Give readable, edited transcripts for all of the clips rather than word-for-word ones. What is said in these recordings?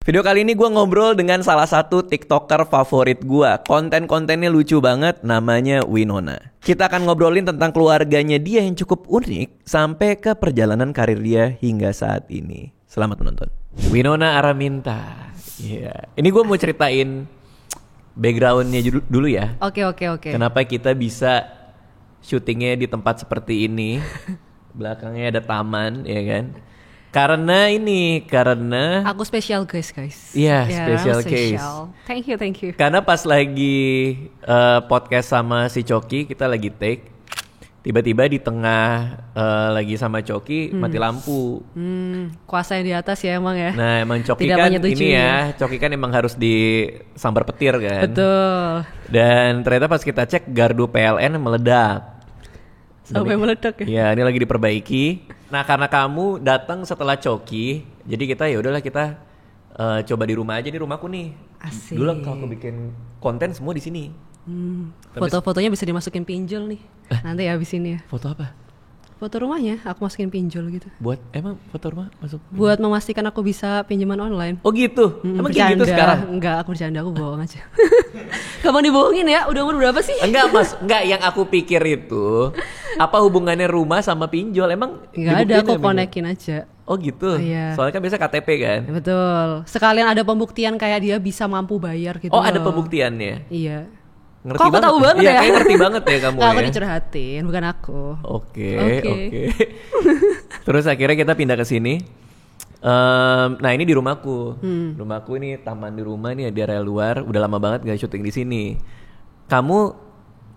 Video kali ini gue ngobrol dengan salah satu TikToker favorit gue. Konten-kontennya lucu banget, namanya Winona. Kita akan ngobrolin tentang keluarganya dia yang cukup unik sampai ke perjalanan karir dia hingga saat ini. Selamat menonton. Winona Araminta. Iya. Ini gue mau ceritain backgroundnya dulu ya. Oke. Kenapa kita bisa syutingnya di tempat seperti ini. Belakangnya ada taman, ya kan? Karena aku special guys. Iya, special case. Thank you. Karena pas lagi podcast sama si Coki, kita lagi take. Tiba-tiba di tengah lagi sama Coki mati lampu. Kuasa yang di atas ya emang ya. Nah, emang Coki Tidak kan menyetujui. ini ya, Coki kan emang harus disambar petir kan. Betul. Dan ternyata pas kita cek gardu PLN meledak. Sampai meledak ya. Iya, ini lagi diperbaiki. Nah, karena kamu datang setelah Coki, jadi kita ya udahlah kita coba di rumah aja, di rumahku nih. Asik. Dulu kalau aku bikin konten semua di sini. Foto-fotonya bisa dimasukin pinjol nih. Nanti habis ini ya. Foto apa? Foto rumahnya aku masukin pinjol gitu. Buat emang foto rumah masuk? Buat memastikan aku bisa pinjaman online. Oh gitu? Emang kayak gitu Bercanda. sekarang? Enggak, aku bercanda, aku bohong aja. Gampang dibohongin ya, udah umur berapa sih? Enggak mas, enggak, yang aku pikir itu apa hubungannya rumah sama pinjol? Emang Enggak ada, dibuktiin aku ya pinjol? konekin aja. Oh gitu? Iya. Soalnya kan biasa KTP kan? Betul. Sekalian ada pembuktian kayak dia bisa mampu bayar gitu. Oh ada loh. pembuktiannya? Iya. Ngerti Kok aku tahu banget Iya, ya? kayak ngerti banget ya kamu Nggak, ya? aku dicurhatin, bukan aku. Oke. Oke. Terus akhirnya kita pindah ke sini. Nah ini di rumahku. Rumahku ini taman di rumah nih di area luar. Udah lama banget gak syuting di sini. Kamu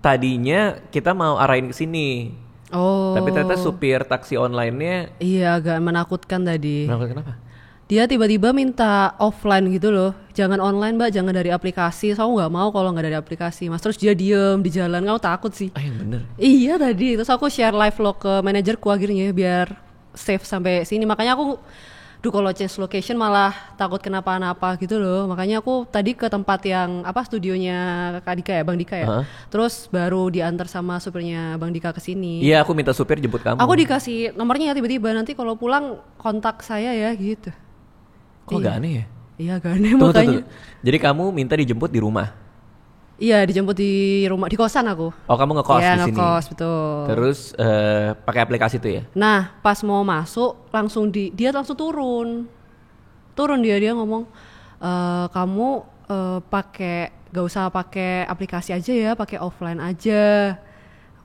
tadinya kita mau arahin ke sini. Oh. Tapi ternyata supir taksi online-nya Iya, agak menakutkan tadi. kenapa? Dia tiba-tiba minta offline gitu loh. Jangan online mbak, jangan dari aplikasi. So, aku nggak mau kalau nggak dari aplikasi mas. Terus dia diem di jalan, kamu takut sih. Ah yang bener. Iya tadi, terus aku share live log ke manajerku akhirnya biar safe sampai sini. Makanya aku, kalau change location malah takut kenapa-napa gitu loh. Makanya aku tadi ke tempat yang studionya Kak Dika ya, Bang Dika ya. Terus baru diantar sama supirnya Bang Dika ke sini. Iya aku minta supir jemput kamu. Aku dikasih nomornya ya tiba-tiba, nanti kalau pulang kontak saya ya gitu. Kok gak aneh ya? Iya gak aneh Tunggu, makanya. tunggu. Jadi kamu minta dijemput di rumah? Iya dijemput di rumah, di kosan aku. Oh kamu ngekos Iya, di sini? ngekos betul. Terus pakai aplikasi itu ya? Nah pas mau masuk langsung dia langsung turun dia ngomong kamu gak usah pakai aplikasi aja ya, pakai offline aja.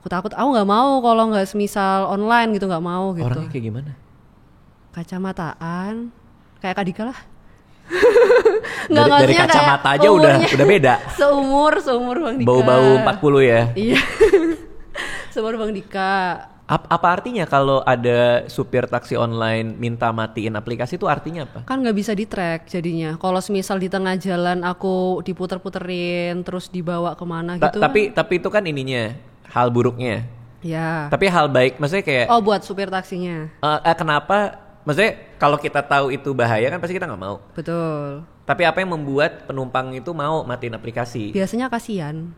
Aku takut, aku nggak mau kalau nggak semisal online gitu, nggak mau gitu. Orangnya kayak gimana? Kacamataan kayak Kak Dika lah. Dari kacamata aja udah beda. seumur Bang Dika. Bau-bau 40 ya? Iya. Seumur Bang Dika. Apa artinya kalau ada supir taksi online minta matiin aplikasi itu artinya apa? Kan nggak bisa di-track jadinya. Kalau semisal di tengah jalan aku diputer-puterin terus dibawa kemana gitu. Tapi itu kan ininya hal buruknya. Ya. Tapi hal baik maksudnya kayak Oh buat supir taksinya. kenapa? Maksudnya kalau kita tahu itu bahaya kan pasti kita nggak mau. Betul. Tapi apa yang membuat penumpang itu mau matiin aplikasi? Biasanya kasihan.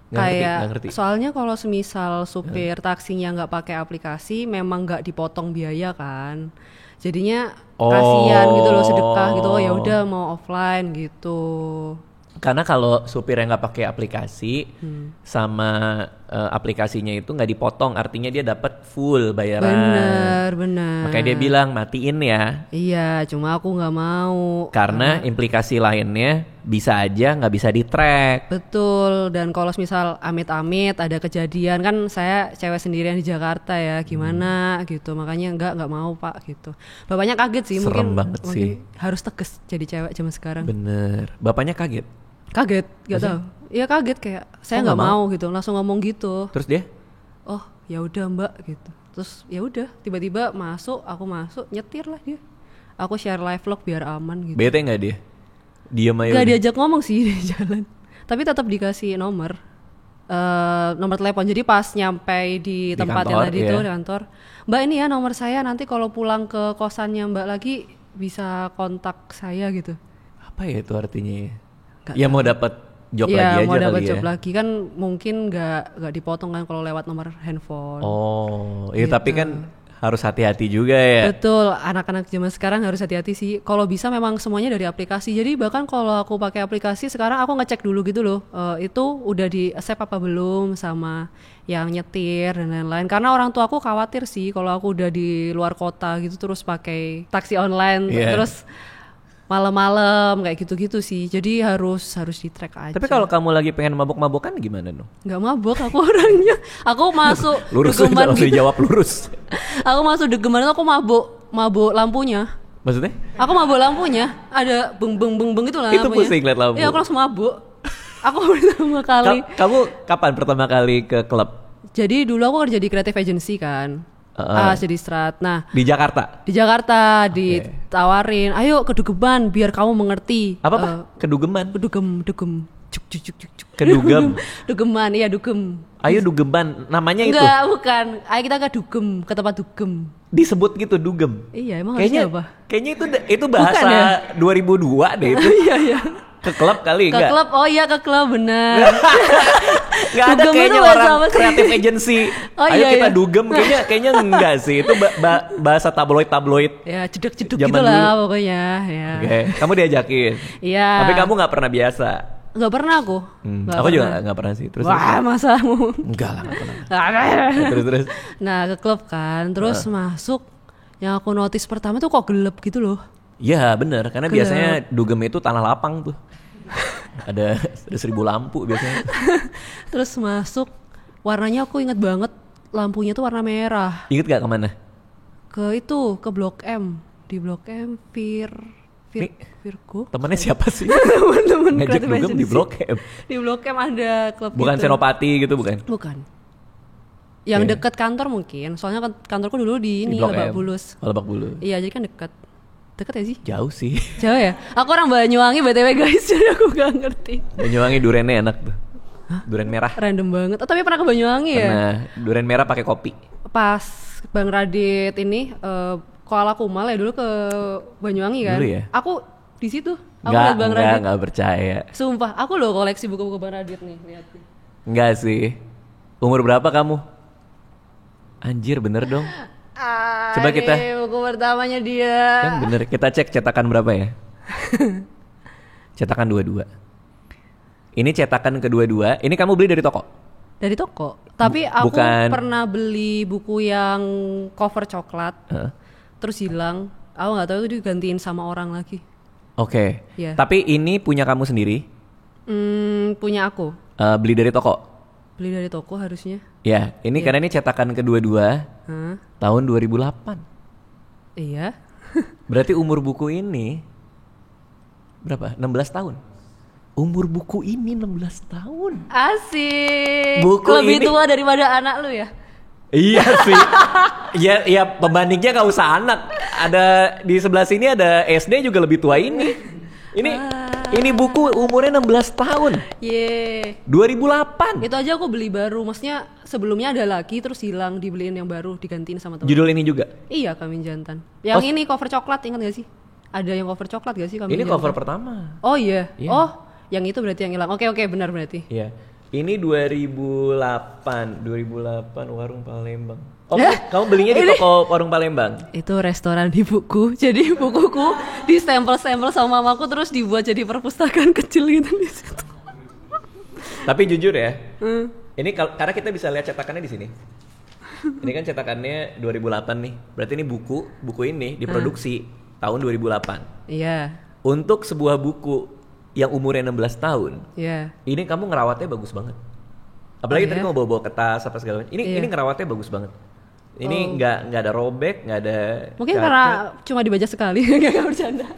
Nggak ngerti. Soalnya kalau semisal supir taksinya nggak pakai aplikasi, memang nggak dipotong biaya kan. Jadinya kasihan gitu loh, sedekah gitu. Oh ya udah mau offline gitu. Karena kalau supirnya nggak pakai aplikasi sama aplikasinya itu nggak dipotong, artinya dia dapat full bayaran. Bener. Makanya dia bilang matiin ya. Iya, cuma aku nggak mau. Karena implikasi lainnya bisa aja nggak bisa di-track. Betul. Dan kalau misal amit-amit ada kejadian, kan saya cewek sendirian di Jakarta ya, gimana gitu. Makanya nggak mau pak gitu. Bapaknya kaget sih. Serem mungkin banget sih. Harus tegas jadi cewek zaman sekarang. Bener. Bapaknya kaget. Kaget, nggak tahu. Iya kaget kayak saya nggak mau gitu, langsung ngomong gitu. Terus dia? Oh ya udah mbak gitu. Terus ya udah tiba-tiba aku masuk nyetir lah dia. Aku share live vlog biar aman gitu. Bete nggak dia? Diam aja. Gak diajak ngomong sih di jalan. Tapi tetap dikasih nomor telepon. Jadi pas nyampe di tempat yang tadi tuh di kantor, mbak ini ya nomor saya, nanti kalau pulang ke kosannya mbak lagi bisa kontak saya gitu. Apa ya itu artinya? Gak ya tahu. mau dapat job ya, lagi aja mau dapat kali job ya. lagi kan mungkin nggak dipotong kan kalau lewat nomor handphone. Oh, iya Gitu. tapi kan harus hati-hati juga ya. Betul, anak-anak zaman sekarang harus hati-hati sih. Kalau bisa memang semuanya dari aplikasi. Jadi bahkan kalau aku pakai aplikasi sekarang aku ngecek dulu gitu loh, itu udah di accept apa belum sama yang nyetir dan lain-lain. Karena orang tua aku khawatir sih kalau aku udah di luar kota gitu terus pakai taksi online, terus malam-malam kayak gitu-gitu sih. Jadi harus di track aja. Tapi kalau kamu lagi pengen mabok-mabokan gimana dong? Nggak mabok aku orangnya. Aku masuk Lurus degeman langsung dijawab lurus. Aku masuk degeman itu aku mabuk lampunya. Maksudnya? Aku mabuk lampunya. Ada beng gitu lah Itu lampunya. pusing liat lampu. Iya aku langsung mabuk. Aku pertama kali. Kamu kapan pertama kali ke klub? Jadi dulu aku kerja di creative agency kan. Jadi strat. Nah, Di Jakarta? di Jakarta ditawarin, ayo ke Dugeman biar kamu mengerti. Apa? Kedugeman? Dugem. Cuk. Kedugem? Dugeman, iya Dugem. Ayo Dugeman, namanya itu? Enggak, bukan. Ayo kita ke Dugem, ke tempat Dugem. Disebut gitu Dugem? Iya, emang Kayaknya harusnya apa? Kayaknya itu bahasa Bukan ya? 2002 deh itu. Iya. Ke klub kali Ke enggak? klub, oh iya ke klub bener. Nggak ada Dugem kayaknya itu bahasa orang apa sih? kreatif agency. Oh, Ayo iya, kita iya. dugem, kayaknya enggak sih. Itu bahasa tabloid. Ya cedek-cedek Zaman gitu lah dulu. pokoknya ya. Oke, kamu diajakin. Iya. Tapi kamu nggak pernah biasa. Nggak pernah aku. Nggak Aku juga pernah. nggak pernah sih. Terus Wah masamu. enggak lah, nggak pernah. Terus. Nah ke klub kan, terus masuk. Yang aku notice pertama tuh kok gelap gitu loh. Iya bener, karena Gelap. biasanya dugem itu tanah lapang tuh. ada 1000 lampu biasanya. Terus masuk, warnanya aku inget banget lampunya tuh warna merah. Ingat gak kemana? Ke Blok M. Di Blok M, Virgo. Temennya siapa sih? Temen-temen Ngajak kreatif dugem di agency. Blok M. Di Blok M ada klub Bukan gitu. Senopati gitu bukan? Bukan. Yang Oke. dekat kantor mungkin. Soalnya kantorku dulu di ini Blok Lebak M. Bulus. Oh, Lebak Bulus. Iya, jadi kan dekat. Dekat ya sih? Jauh sih. Jauh ya? Aku orang Banyuwangi BTW guys, jadi aku gak ngerti. Banyuwangi durennya enak tuh. Duren merah. Random banget. Oh, tapi pernah ke Banyuwangi ya? Nah, duren merah pakai kopi. Pas Bang Radit ini Koala Kumal ya dulu ke Banyuwangi kan? Dulu ya? Aku di situ. Aku liat Bang Radit. Enggak percaya. Sumpah, aku loh koleksi buku-buku Bang Radit nih, lihat nih. Enggak sih. Umur berapa kamu? Anjir bener dong. Coba kita. Ini buku pertamanya dia. Yang bener, kita cek cetakan berapa ya? Cetakan 22. Ini cetakan kedua-dua. Ini kamu beli dari toko? Dari toko. Tapi aku bukan. pernah beli buku yang cover coklat. Heeh. Terus hilang. Aku nggak tahu itu digantiin sama orang lagi. Oke. Iya. Tapi ini punya kamu sendiri? Punya aku. Beli dari toko? Beli dari toko harusnya. Ya, ini karena ini cetakan kedua-dua Hah? tahun 2008. Iya. Berarti umur buku ini berapa? 16 tahun. Umur buku ini 16 tahun. Asik. Buku Lebih ini- tua daripada anak lu ya? Iya sih. Ya pembandingnya nggak usah anak. Ada di sebelah sini ada SD juga lebih tua ini. Ini buku umurnya 16 tahun. Ye. 2008. Itu aja aku beli baru. Maksudnya sebelumnya ada lagi terus hilang, dibeliin yang baru, digantiin sama teman. Judul ini juga. Iya, Kambing Jantan. Yang ini cover coklat, ingat gak sih? Ada yang cover coklat gak sih Kambing Ini Jantan? cover pertama. Oh iya. Iya. Oh, yang itu berarti yang hilang. Oke, benar berarti. Iya. Ini 2008 Warung Palembang. Oh, kamu belinya di toko Warung Palembang? Itu restoran ibuku. Jadi bukuku di stempel-stempel sama mamaku terus dibuat jadi perpustakaan kecil gitu di situ. Tapi jujur ya, ini karena kita bisa lihat cetakannya di sini. Ini kan cetakannya 2008 nih. Berarti ini buku ini diproduksi tahun 2008. Iya. Untuk sebuah buku yang umurnya 16 tahun, Iya. ini kamu ngerawatnya bagus banget. Apalagi tadi kamu bawa ke tas apa segala macam. Ini ngerawatnya bagus banget. Ini nggak ada robek, nggak ada. Mungkin cacat. karena cuma dibaca sekali. Gak bercanda.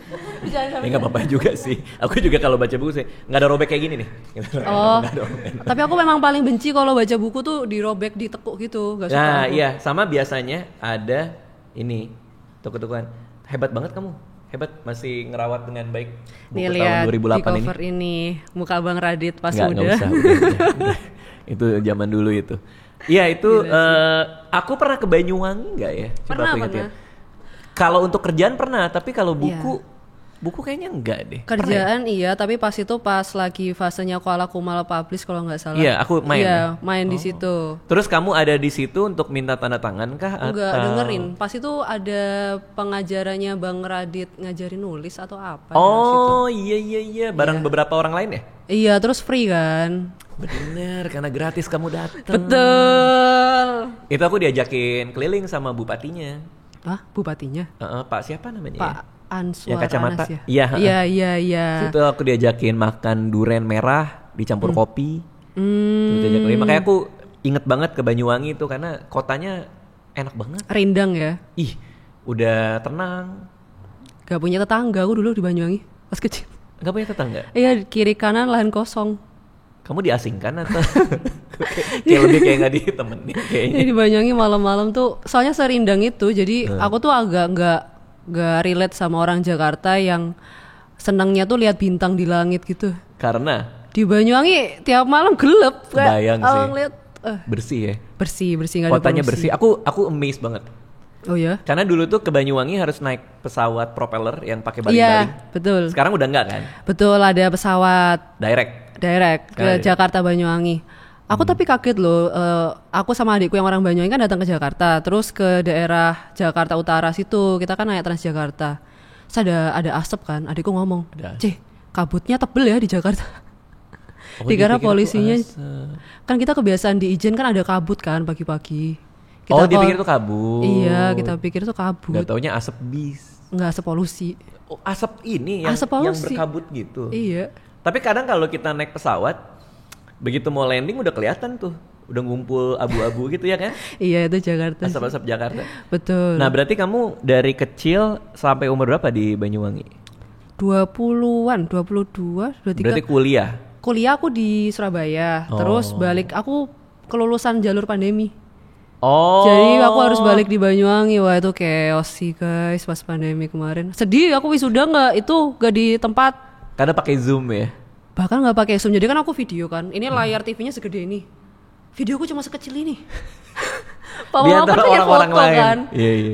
Ya nggak apa-apa juga sih. Aku juga kalau baca buku sih nggak ada robek kayak gini nih. Oh. Nggak ada robek. Tapi aku memang paling benci kalau baca buku tuh dirobek, ditekuk gitu. Gak suka Nah aku. iya, sama biasanya ada ini tuku-tukuan. Hebat banget kamu, hebat masih ngerawat dengan baik buku Nih tahun lihat 2008 di ini. cover ini muka Bang Radit pas Nggak muda. usah, udah. Itu zaman dulu itu. Iya itu aku pernah ke Banyuwangi nggak ya? Coba Pernah, aku ingat ya. pernah. Kalau untuk kerjaan pernah, tapi kalau buku Buku kayaknya enggak deh. Kerjaan iya, tapi pas itu pas lagi fasenya Koala Kumala Publish kalau nggak salah. Iya, aku main. Iya, main di situ. Terus kamu ada di situ untuk minta tanda tangan kah? Enggak, atau... dengerin. Pas itu ada pengajarannya Bang Radit ngajarin nulis atau apa. Oh iya, bareng beberapa orang lain ya? Iya, terus free kan. Bener, karena gratis kamu datang. Betul. Itu aku diajakin keliling sama bupatinya. Ah, bupatinya? Pak siapa namanya Pak ya? Answar Yang kacamata. Anas ya? Iya. Itu aku diajakin makan duren merah dicampur kopi. Diajakin. Makanya aku inget banget ke Banyuwangi itu karena kotanya enak banget. Rindang ya? Ih, udah tenang. Gak punya tetangga aku dulu di Banyuwangi pas kecil. Gak punya tetangga? Iya, kiri kanan lahan kosong. Kamu diasingkan atau kayak lebih kayak gak ditemenin kayaknya? Di Banyuwangi malam-malam tuh soalnya serindang itu, jadi aku tuh agak nggak relate sama orang Jakarta yang senangnya tuh lihat bintang di langit gitu. Karena di Banyuwangi tiap malam gelap. Kebayang sih. Lihat bersih ya. Bersih nggak ada kotanya polusi. bersih. Aku amazed banget. Oh ya? Karena dulu tuh ke Banyuwangi harus naik pesawat propeller yang pakai Iya, baling-baling. betul. Sekarang udah enggak kan? Betul, ada pesawat Direct ke Jakarta Banyuwangi. Aku tapi kaget loh, aku sama adikku yang orang Banyuwangi kan datang ke Jakarta, terus ke daerah Jakarta Utara situ, kita kan naik Transjakarta. Terus ada asap kan, adikku ngomong, "Cih, kabutnya tebel ya di Jakarta." Dikira polisinya, kan kita kebiasaan di Ijen kan ada kabut kan pagi-pagi. Dia pikir itu kabut. Iya, kita pikir itu kabut. Gak taunya asap bis. Nggak asap polusi. Oh, asap ini yang berkabut gitu. Iya. Tapi kadang kalau kita naik pesawat, begitu mau landing udah kelihatan tuh, udah ngumpul abu-abu gitu ya kan? Iya, itu Jakarta. Asap-asap Jakarta. Betul. Nah, berarti kamu dari kecil sampai umur berapa di Banyuwangi? 20-an, 22, 23. Berarti kuliah? Kuliah aku di Surabaya, terus balik aku kelulusan jalur pandemi. Jadi aku harus balik di Banyuwangi. Wah, itu chaos sih guys pas pandemi kemarin. Sedih, aku wisuda nggak di tempat. Karena pakai Zoom ya? Bahkan nggak pakai Zoom, jadi kan aku video kan. Ini layar TV-nya segede ini. Videoku cuma sekecil ini. Papa aku pengen foto kan,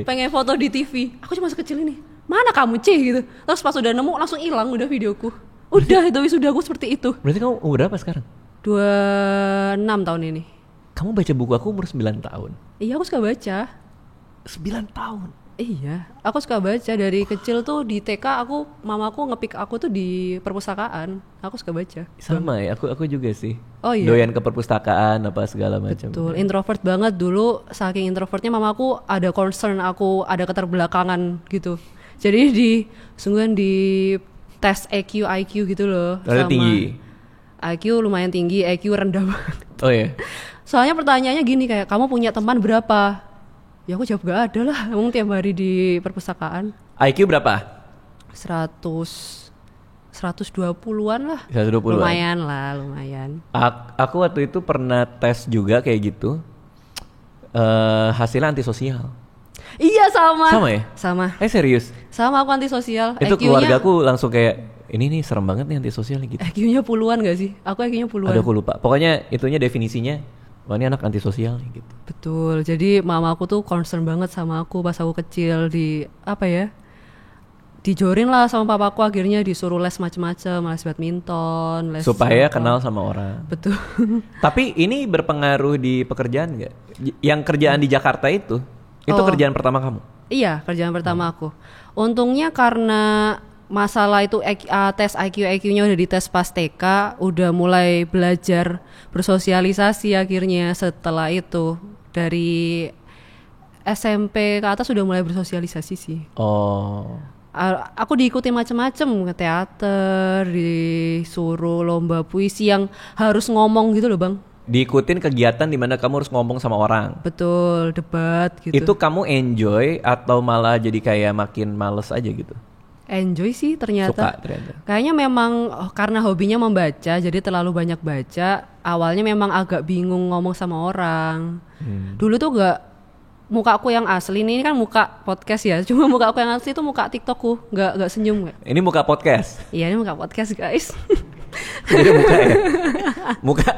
pengen foto di TV. Aku cuma sekecil ini. Mana kamu Cih gitu. Terus pas udah nemu langsung hilang udah videoku. Udah itu wisuda aku seperti itu. Berarti kamu umur berapa sekarang? 26 tahun ini. Kamu baca buku aku umur 9 tahun? Iya, aku suka baca. 9 tahun? Iya, aku suka baca dari kecil tuh di TK mamaku ngepick aku tuh di perpustakaan. Aku suka baca. Sama ya, aku juga sih. Oh iya. Doyan ke perpustakaan apa segala macam. Betul, introvert banget dulu. Saking introvertnya mamaku ada concern aku ada keterbelakangan gitu. Jadi sungguhan di tes EQ IQ gitu loh. Ternyata tinggi. IQ lumayan tinggi, EQ rendah banget. Oh iya. Soalnya pertanyaannya gini kayak kamu punya teman berapa? Ya aku jawab gak ada lah, emang tiap hari di perpustakaan. IQ berapa? 120-an lah. 120-an. Lumayan. Aku waktu itu pernah tes juga kayak gitu. Hasilnya antisosial. Iya sama. Sama ya? Sama. Serius? Sama, aku antisosial. Itu keluarga aku langsung kayak ini nih serem banget nih antisosial nih gitu. IQ-nya puluhan gak sih? Aku IQ-nya puluhan. Aduh aku lupa. Pokoknya itunya definisinya, wah ini anak antisosial nih gitu. Betul. Jadi mama aku tuh concern banget sama aku pas aku kecil dijorin lah sama papaku, akhirnya disuruh les macem-macem, les badminton, les supaya kenal sama orang. Betul. Tapi ini berpengaruh di pekerjaan gak? Yang kerjaan di Jakarta itu kerjaan pertama kamu? Iya, kerjaan pertama aku. Untungnya karena masalah itu tes IQ-nya udah dites pas TK, udah mulai belajar bersosialisasi akhirnya setelah itu. Dari SMP ke atas udah mulai bersosialisasi sih. Aku diikuti macem-macem, ke teater, disuruh lomba puisi yang harus ngomong gitu loh Bang. Diikutin kegiatan dimana kamu harus ngomong sama orang. Betul, debat gitu. Itu kamu enjoy atau malah jadi kayak makin males aja gitu? Enjoy sih ternyata. Suka ternyata. Kayaknya memang karena hobinya membaca, jadi terlalu banyak baca. Awalnya memang agak bingung ngomong sama orang. Dulu tuh muka aku yang asli ini kan muka podcast ya. Cuma muka aku yang asli itu muka TikTokku, nggak senyum gak. Ini muka podcast? Iya, ini muka podcast guys. Beda muka ya?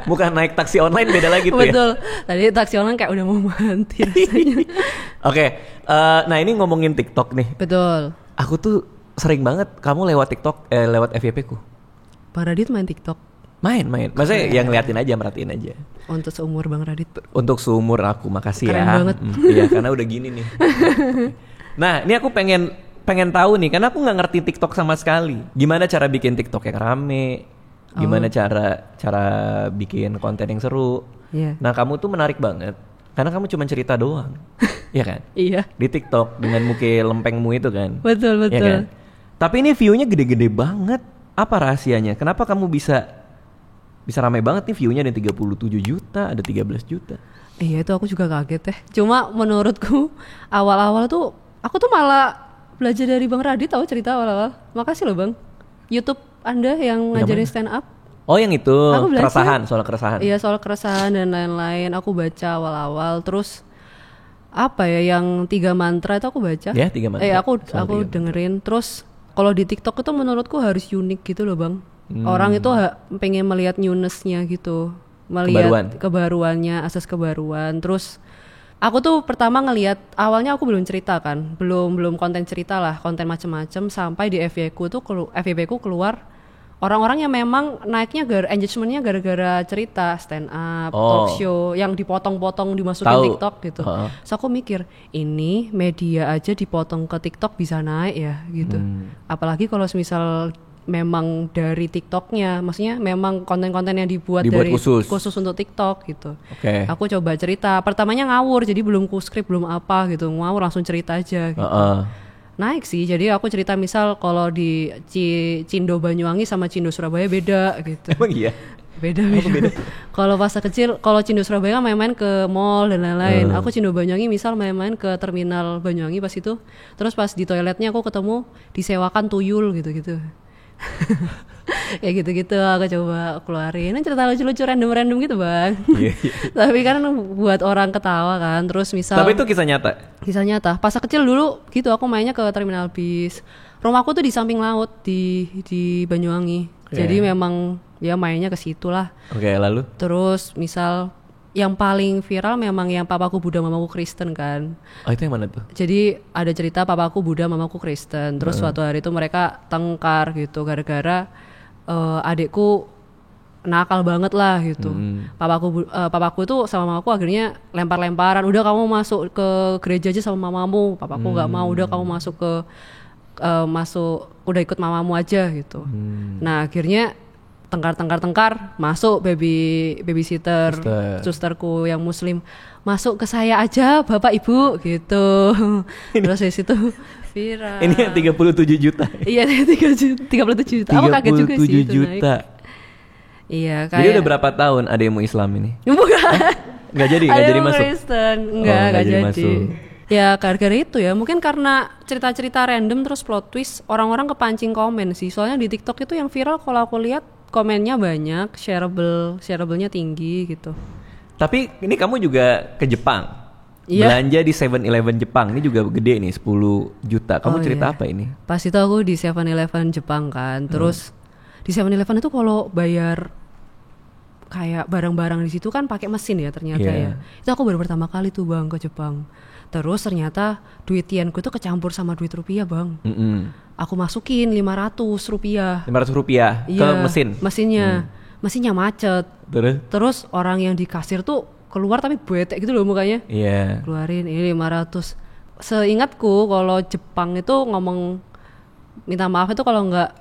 Muka naik taksi online beda lagi tuh. Betul. Tadi taksi online kayak udah mau mati rasanya. Oke, nah ini ngomongin TikTok nih. Betul. Aku tuh sering banget kamu lewat TikTok, lewat FYP ku. Bang Radit main TikTok? Main. Maksudnya yang ngeliatin aja, merhatiin aja. Untuk seumur Bang Radit. Untuk seumur aku, makasih Keren ya. banget. Iya, karena udah gini nih. Nah, ini aku pengen tahu nih, karena aku nggak ngerti TikTok sama sekali. Gimana cara bikin TikTok yang rame? Gimana cara bikin konten yang seru? Iya. Nah, kamu tuh menarik banget, karena kamu cuma cerita doang, iya kan? Iya. Di TikTok dengan muka lempengmu itu kan? Betul. Iya kan? Tapi ini view-nya gede-gede banget. Apa rahasianya? Kenapa kamu bisa rame banget nih view-nya, ada 37 juta, ada 13 juta. Iya, itu aku juga kaget ya. Cuma menurutku awal-awal tuh aku tuh malah belajar dari Bang Radit tahu cerita awal-awal. Makasih loh Bang. YouTube Anda yang ngajarin stand up. Oh, yang itu Aku belajar. soal keresahan. Iya, soal keresahan dan lain-lain. Aku baca awal-awal, terus apa ya yang 3 mantra itu aku baca. Ya, 3 mantra. Aku dengerin. Terus kalau di TikTok itu menurutku harus unik gitu loh Bang. Orang itu pengen melihat newness-nya gitu, melihat kebaruannya, asas kebaruan. Terus aku tuh pertama ngelihat, awalnya aku belum cerita kan, belum konten cerita lah, konten macem-macem, sampai di FYP ku keluar orang-orang yang memang naiknya engagementnya gara-gara cerita stand up, talk show yang dipotong-potong dimasukin TikTok gitu. So aku mikir, ini media aja dipotong ke TikTok bisa naik ya gitu. Apalagi kalau misal memang dari TikToknya, maksudnya memang konten-konten yang dibuat dari khusus untuk TikTok gitu. Aku coba cerita, pertamanya ngawur, jadi belum skrip, belum apa gitu, ngawur langsung cerita aja gitu. Naik sih, jadi aku cerita misal kalau di Cindo Banyuwangi sama Cindo Surabaya beda gitu. Emang iya? Beda. Kalau pas kecil, kalau Cindo Surabaya kan main-main ke mall dan lain-lain. Aku Cindo Banyuwangi misal main-main ke terminal Banyuwangi pas itu. Terus pas di toiletnya aku ketemu disewakan tuyul gitu-gitu. Kayak gitu-gitu aku coba keluarin. Ini cerita lucu-lucu random gitu Bang. Tapi kan buat orang ketawa kan. Terus misal, tapi itu kisah nyata. Pas kecil dulu gitu aku mainnya ke terminal bis. Rumahku tuh di samping laut di Banyuwangi. Jadi memang ya mainnya ke situ lah. Lalu terus misal yang paling viral memang yang papaku Buddha mamaku Kristen kan. Itu yang mana tuh? Jadi ada cerita papaku Buddha mamaku Kristen. Terus suatu hari itu mereka tengkar gitu gara-gara adikku nakal banget lah gitu. Papaku tuh sama mamaku akhirnya lempar-lemparan. Udah kamu masuk ke gereja aja sama mamamu. Papaku nggak mau. Udah kamu masuk udah ikut mamamu aja gitu. Nah akhirnya tengkar masuk babysitter susterku yang muslim, masuk ke saya aja bapak ibu gitu. Terus dari situ viral. Ini yang 37 juta. Iya 37 juta. Aku kaget juga sih itu juta. Naik. Iya kayak. Jadi udah berapa tahun adekmu Islam ini? Bukan. Nggak jadi masuk. Nggak jadi. Masuk. Ya gara-gara itu ya, mungkin karena cerita-cerita random terus plot twist, orang-orang kepancing komen sih. Soalnya di TikTok itu yang viral kalau aku lihat komennya banyak, shareable-nya tinggi gitu. Tapi ini kamu juga ke Jepang. Belanja di 7-Eleven Jepang. Ini juga gede nih, 10 juta. Kamu cerita apa ini? Pas itu aku di 7-Eleven Jepang kan. Terus di 7-Eleven itu kalau bayar kayak barang-barang di situ kan pakai mesin ya ternyata ya. Itu aku baru pertama kali tuh Bang ke Jepang. Terus ternyata duit yenku itu kecampur sama duit rupiah Bang. Aku masukin 500 rupiah. 500 rupiah ke mesinnya. Mesinnya macet. Terus orang yang di kasir tuh keluar tapi bete gitu loh mukanya. Keluarin ini 500. Seingatku kalau Jepang itu ngomong minta maaf itu kalau enggak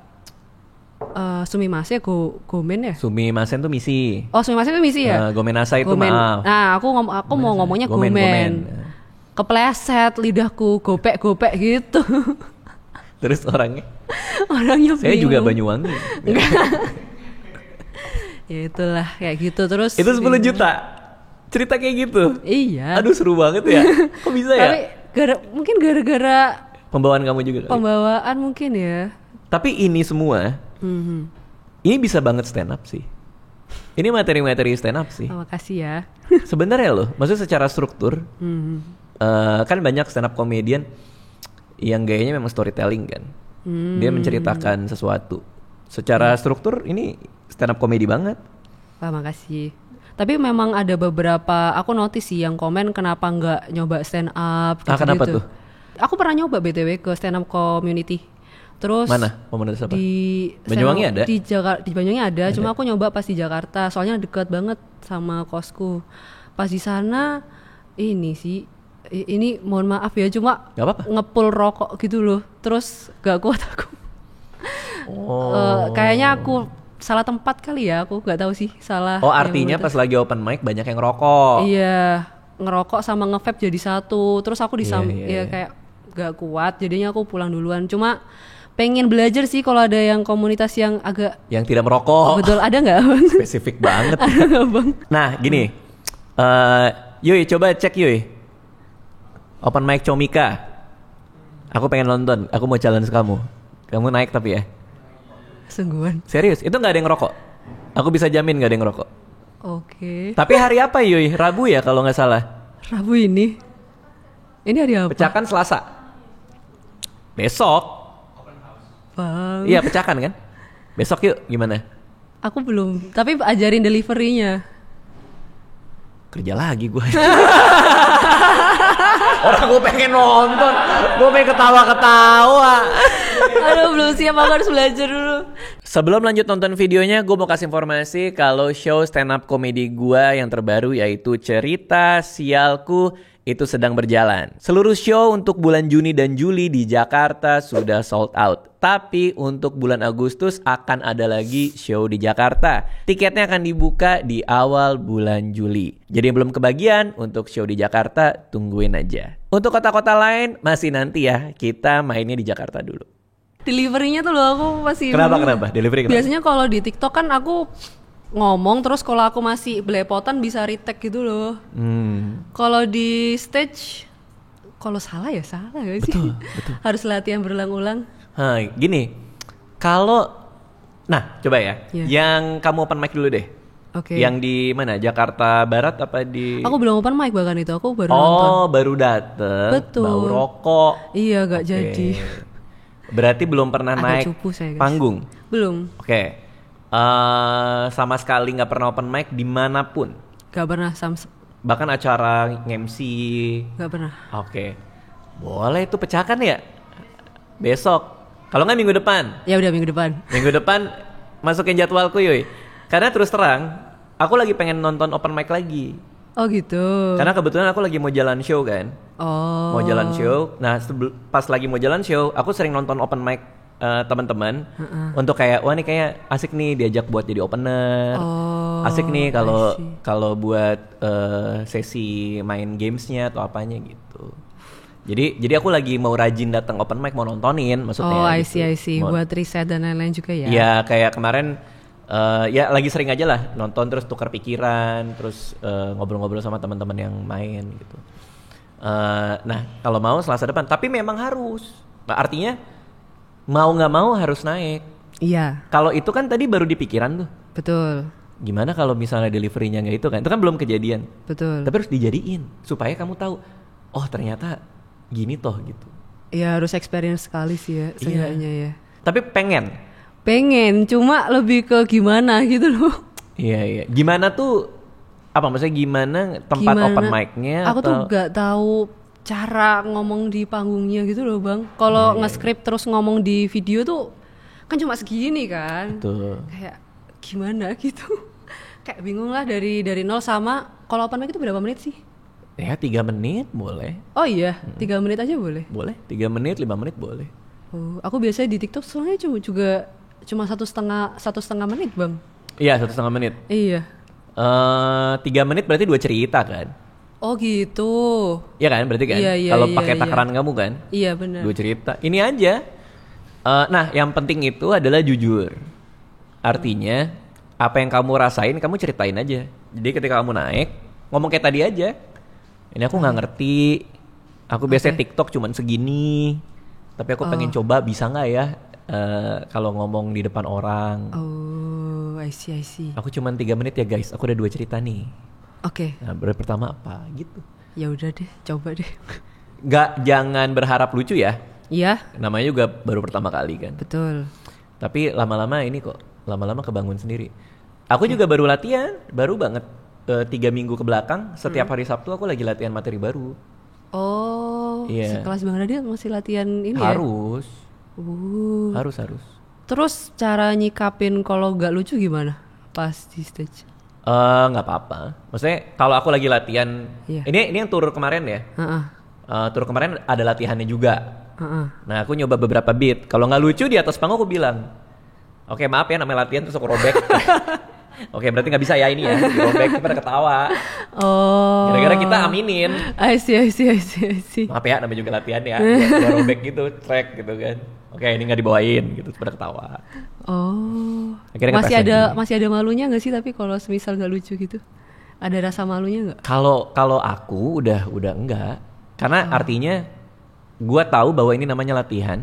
sumimasen gomen ya? Sumimasen tuh misi. Oh, sumimasen tuh misi ya? Gomenasai itu maaf. Nah, aku mau ngomongnya gomen. Kepleset lidahku, gopek gitu. Terus orangnya bingung. Saya juga Banyuwangi. Ya itulah kayak gitu. Terus itu 10 juta. Cerita kayak gitu. Iya. Aduh seru banget ya. Kok bisa ya? Tapi mungkin gara-gara pembawaan kamu juga kali. Pembawaan mungkin ya. Tapi ini semua ini bisa banget stand up sih. Ini materi-materi stand up sih. Makasih ya. Sebenarnya loh, maksudnya secara struktur kan banyak stand up comedian yang gayanya memang storytelling kan. Dia menceritakan sesuatu. Secara struktur ini stand up comedy banget. Wah makasih. Tapi memang ada beberapa, aku notice sih yang komen kenapa nggak nyoba stand up gitu. Kenapa tuh? Aku pernah nyoba BTW ke stand up community. Terus Mana? Komunitas apa? di Banyuwangi ada? Di Banyuwangi ada, cuma aku nyoba pas di Jakarta, soalnya dekat banget sama kosku. Pas di sana ini sih, ini mohon maaf ya, cuma Gak apa-apa. ngepul rokok gitu loh. Terus gak kuat aku. Oh. Kayaknya aku salah tempat kali ya, aku nggak tahu sih salah. Oh, yang artinya komunitas. pas lagi open mic banyak yang rokok. Iya, ngerokok sama nge-vape jadi satu. Terus aku Iya. ya kayak gak kuat, jadinya aku pulang duluan. Cuma pengen belajar sih kalau ada yang komunitas yang agak Yang tidak merokok. betul, ada nggak Bang? Spesifik banget. Ada nggak Bang? Nah, gini. Yuy, coba cek Yuy. Open mic Comika. Aku pengen nonton. Aku mau challenge kamu. Kamu naik tapi ya. Sungguhan. Serius, itu gak ada yang ngerokok. Aku bisa jamin gak ada yang ngerokok. Oke. Tapi hari apa Yuy? Rabu ya kalau gak salah. Rabu ini. Ini hari apa? Pecahkan Selasa. Besok. Bang. Iya, pecahkan kan? Besok yuk, gimana? Aku belum, tapi ajarin deliverynya. Kerja lagi gue. Orang gue pengen nonton, gue pengen ketawa-ketawa. Aduh, belum siap, aku harus belajar dulu. Sebelum lanjut nonton videonya, gue mau kasih informasi kalau show stand up komedi gue yang terbaru yaitu Cerita Sialku itu sedang berjalan. Seluruh show untuk bulan Juni dan Juli di Jakarta sudah sold out. Tapi untuk bulan Agustus akan ada lagi show di Jakarta. Tiketnya akan dibuka di awal bulan Juli. Jadi yang belum kebagian untuk show di Jakarta, tungguin aja. Untuk kota-kota lain masih nanti ya, kita mainnya di Jakarta dulu. Deliverynya tuh loh aku masih Kenapa? Delivery kenapa? Biasanya kalau di TikTok kan aku ngomong, terus kalau aku masih belepotan bisa retake gitu loh. Kalau di stage, kalau salah ya salah gak sih? Betul. Harus latihan berulang-ulang. Gini, kalau, nah coba ya, Iya. yang kamu open mic dulu deh. Oke. Yang di mana? Jakarta Barat apa di? Aku belum open mic bahkan itu, aku baru nonton. Oh, baru dateng, Betul. bau rokok. Iya, gak Oke. jadi. Berarti belum pernah Agak naik cupu saya, guys. panggung. Belum, Oke. Sama sekali nggak pernah open mic dimanapun. gak pernah samsep, Bahkan acara MC. gak pernah. Oke. Boleh itu pecahkan ya. Besok. Kalau nggak minggu depan. Ya udah minggu depan. Minggu depan masukin jadwalku Yuy. Karena terus terang, aku lagi pengen nonton open mic lagi. Oh gitu. Karena kebetulan aku lagi mau jalan show kan. Oh. Mau jalan show. Nah, pas lagi mau jalan show, aku sering nonton open mic teman-teman untuk kayak wah nih kayak asik nih diajak buat jadi opener. Oh, Asik nih I kalau see. kalau buat sesi main gamesnya atau apanya gitu. Jadi aku lagi mau rajin datang open mic mau nontonin maksudnya. Oh, I gitu. see, I see. Mau- Buat riset dan lain-lain juga ya. Ya kayak kemarin ya lagi sering aja lah nonton terus tukar pikiran terus ngobrol-ngobrol sama teman-teman yang main gitu. Nah kalau mau Selasa depan tapi memang harus. Nah, artinya mau nggak mau harus naik. Iya, Kalau itu kan tadi baru di pikiran tuh. betul. Gimana kalau misalnya deliverynya nggak itu kan? Itu kan belum kejadian. Betul. Tapi harus dijadiin supaya kamu tahu. Oh ternyata gini toh gitu. Ya harus experience sekali sih ya, seenggaknya ya. Tapi pengen. Pengen, cuma lebih ke gimana gitu loh. Iya. Gimana tuh? Apa maksudnya gimana tempat open mic-nya? Aku tuh gak tahu cara ngomong di panggungnya gitu loh bang. Kalau nge-script terus ngomong di video tuh kan cuma segini kan. Tuh. Kayak gimana gitu. Kayak bingung lah dari 0 sama kalau open mic itu berapa menit sih? Ya 3 menit boleh. Oh iya, 3 menit aja boleh. Boleh. 3 menit, 5 menit boleh. Oh, aku biasanya di TikTok soalnya cuma 1,5 menit bang. Iya 1,5 menit. Iya. 3 menit berarti 2 cerita kan? Oh gitu. Iya kan berarti kan? Iya, Kalau iya, pakai iya. takaran kamu kan? Iya benar. 2 cerita. Ini aja. Nah yang penting itu adalah jujur. Artinya apa yang kamu rasain kamu ceritain aja. Jadi ketika kamu naik ngomong kayak tadi aja. Ini aku nggak ngerti. Aku biasanya TikTok cuman segini. Tapi aku pengen coba bisa nggak ya kalau ngomong di depan orang. Oh, I see, I see. Aku cuman 3 menit ya guys. Aku udah 2 cerita nih. Oke, Nah baru pertama apa gitu. ya udah deh, coba deh. Jangan berharap lucu ya. Iya, Namanya juga baru pertama kali kan. betul. Tapi lama-lama ini kok, lama-lama kebangun sendiri. Aku juga baru latihan, baru banget 3 minggu ke belakang. Setiap hari Sabtu aku lagi latihan materi baru. Oh, Iya. sekelas Bang Radit masih latihan ini ya? Harus. Harus. Terus cara nyikapin kalau nggak lucu gimana pas di stage? Nggak apa-apa. Maksudnya kalau aku lagi latihan, Iya. ini yang tour kemarin ya. Heeh. Tour kemarin ada latihannya juga. Heeh. Nah aku nyoba beberapa beat. Kalau nggak lucu di atas panggung aku bilang, oke maaf ya namanya latihan terus aku robek. Oke berarti nggak bisa ya ini ya. Dirobek pada ketawa. Oh. Gara-gara kita aminin. I see. Maaf ya namanya juga latihan ya. Gua robek gitu, track gitu kan. Oke ini nggak dibawain gitu terus pada ketawa. Oh. Akhirnya Masih ada malunya nggak sih tapi kalau semisal nggak lucu gitu? Ada rasa malunya nggak? Kalau aku udah enggak. Karena artinya gua tahu bahwa ini namanya latihan.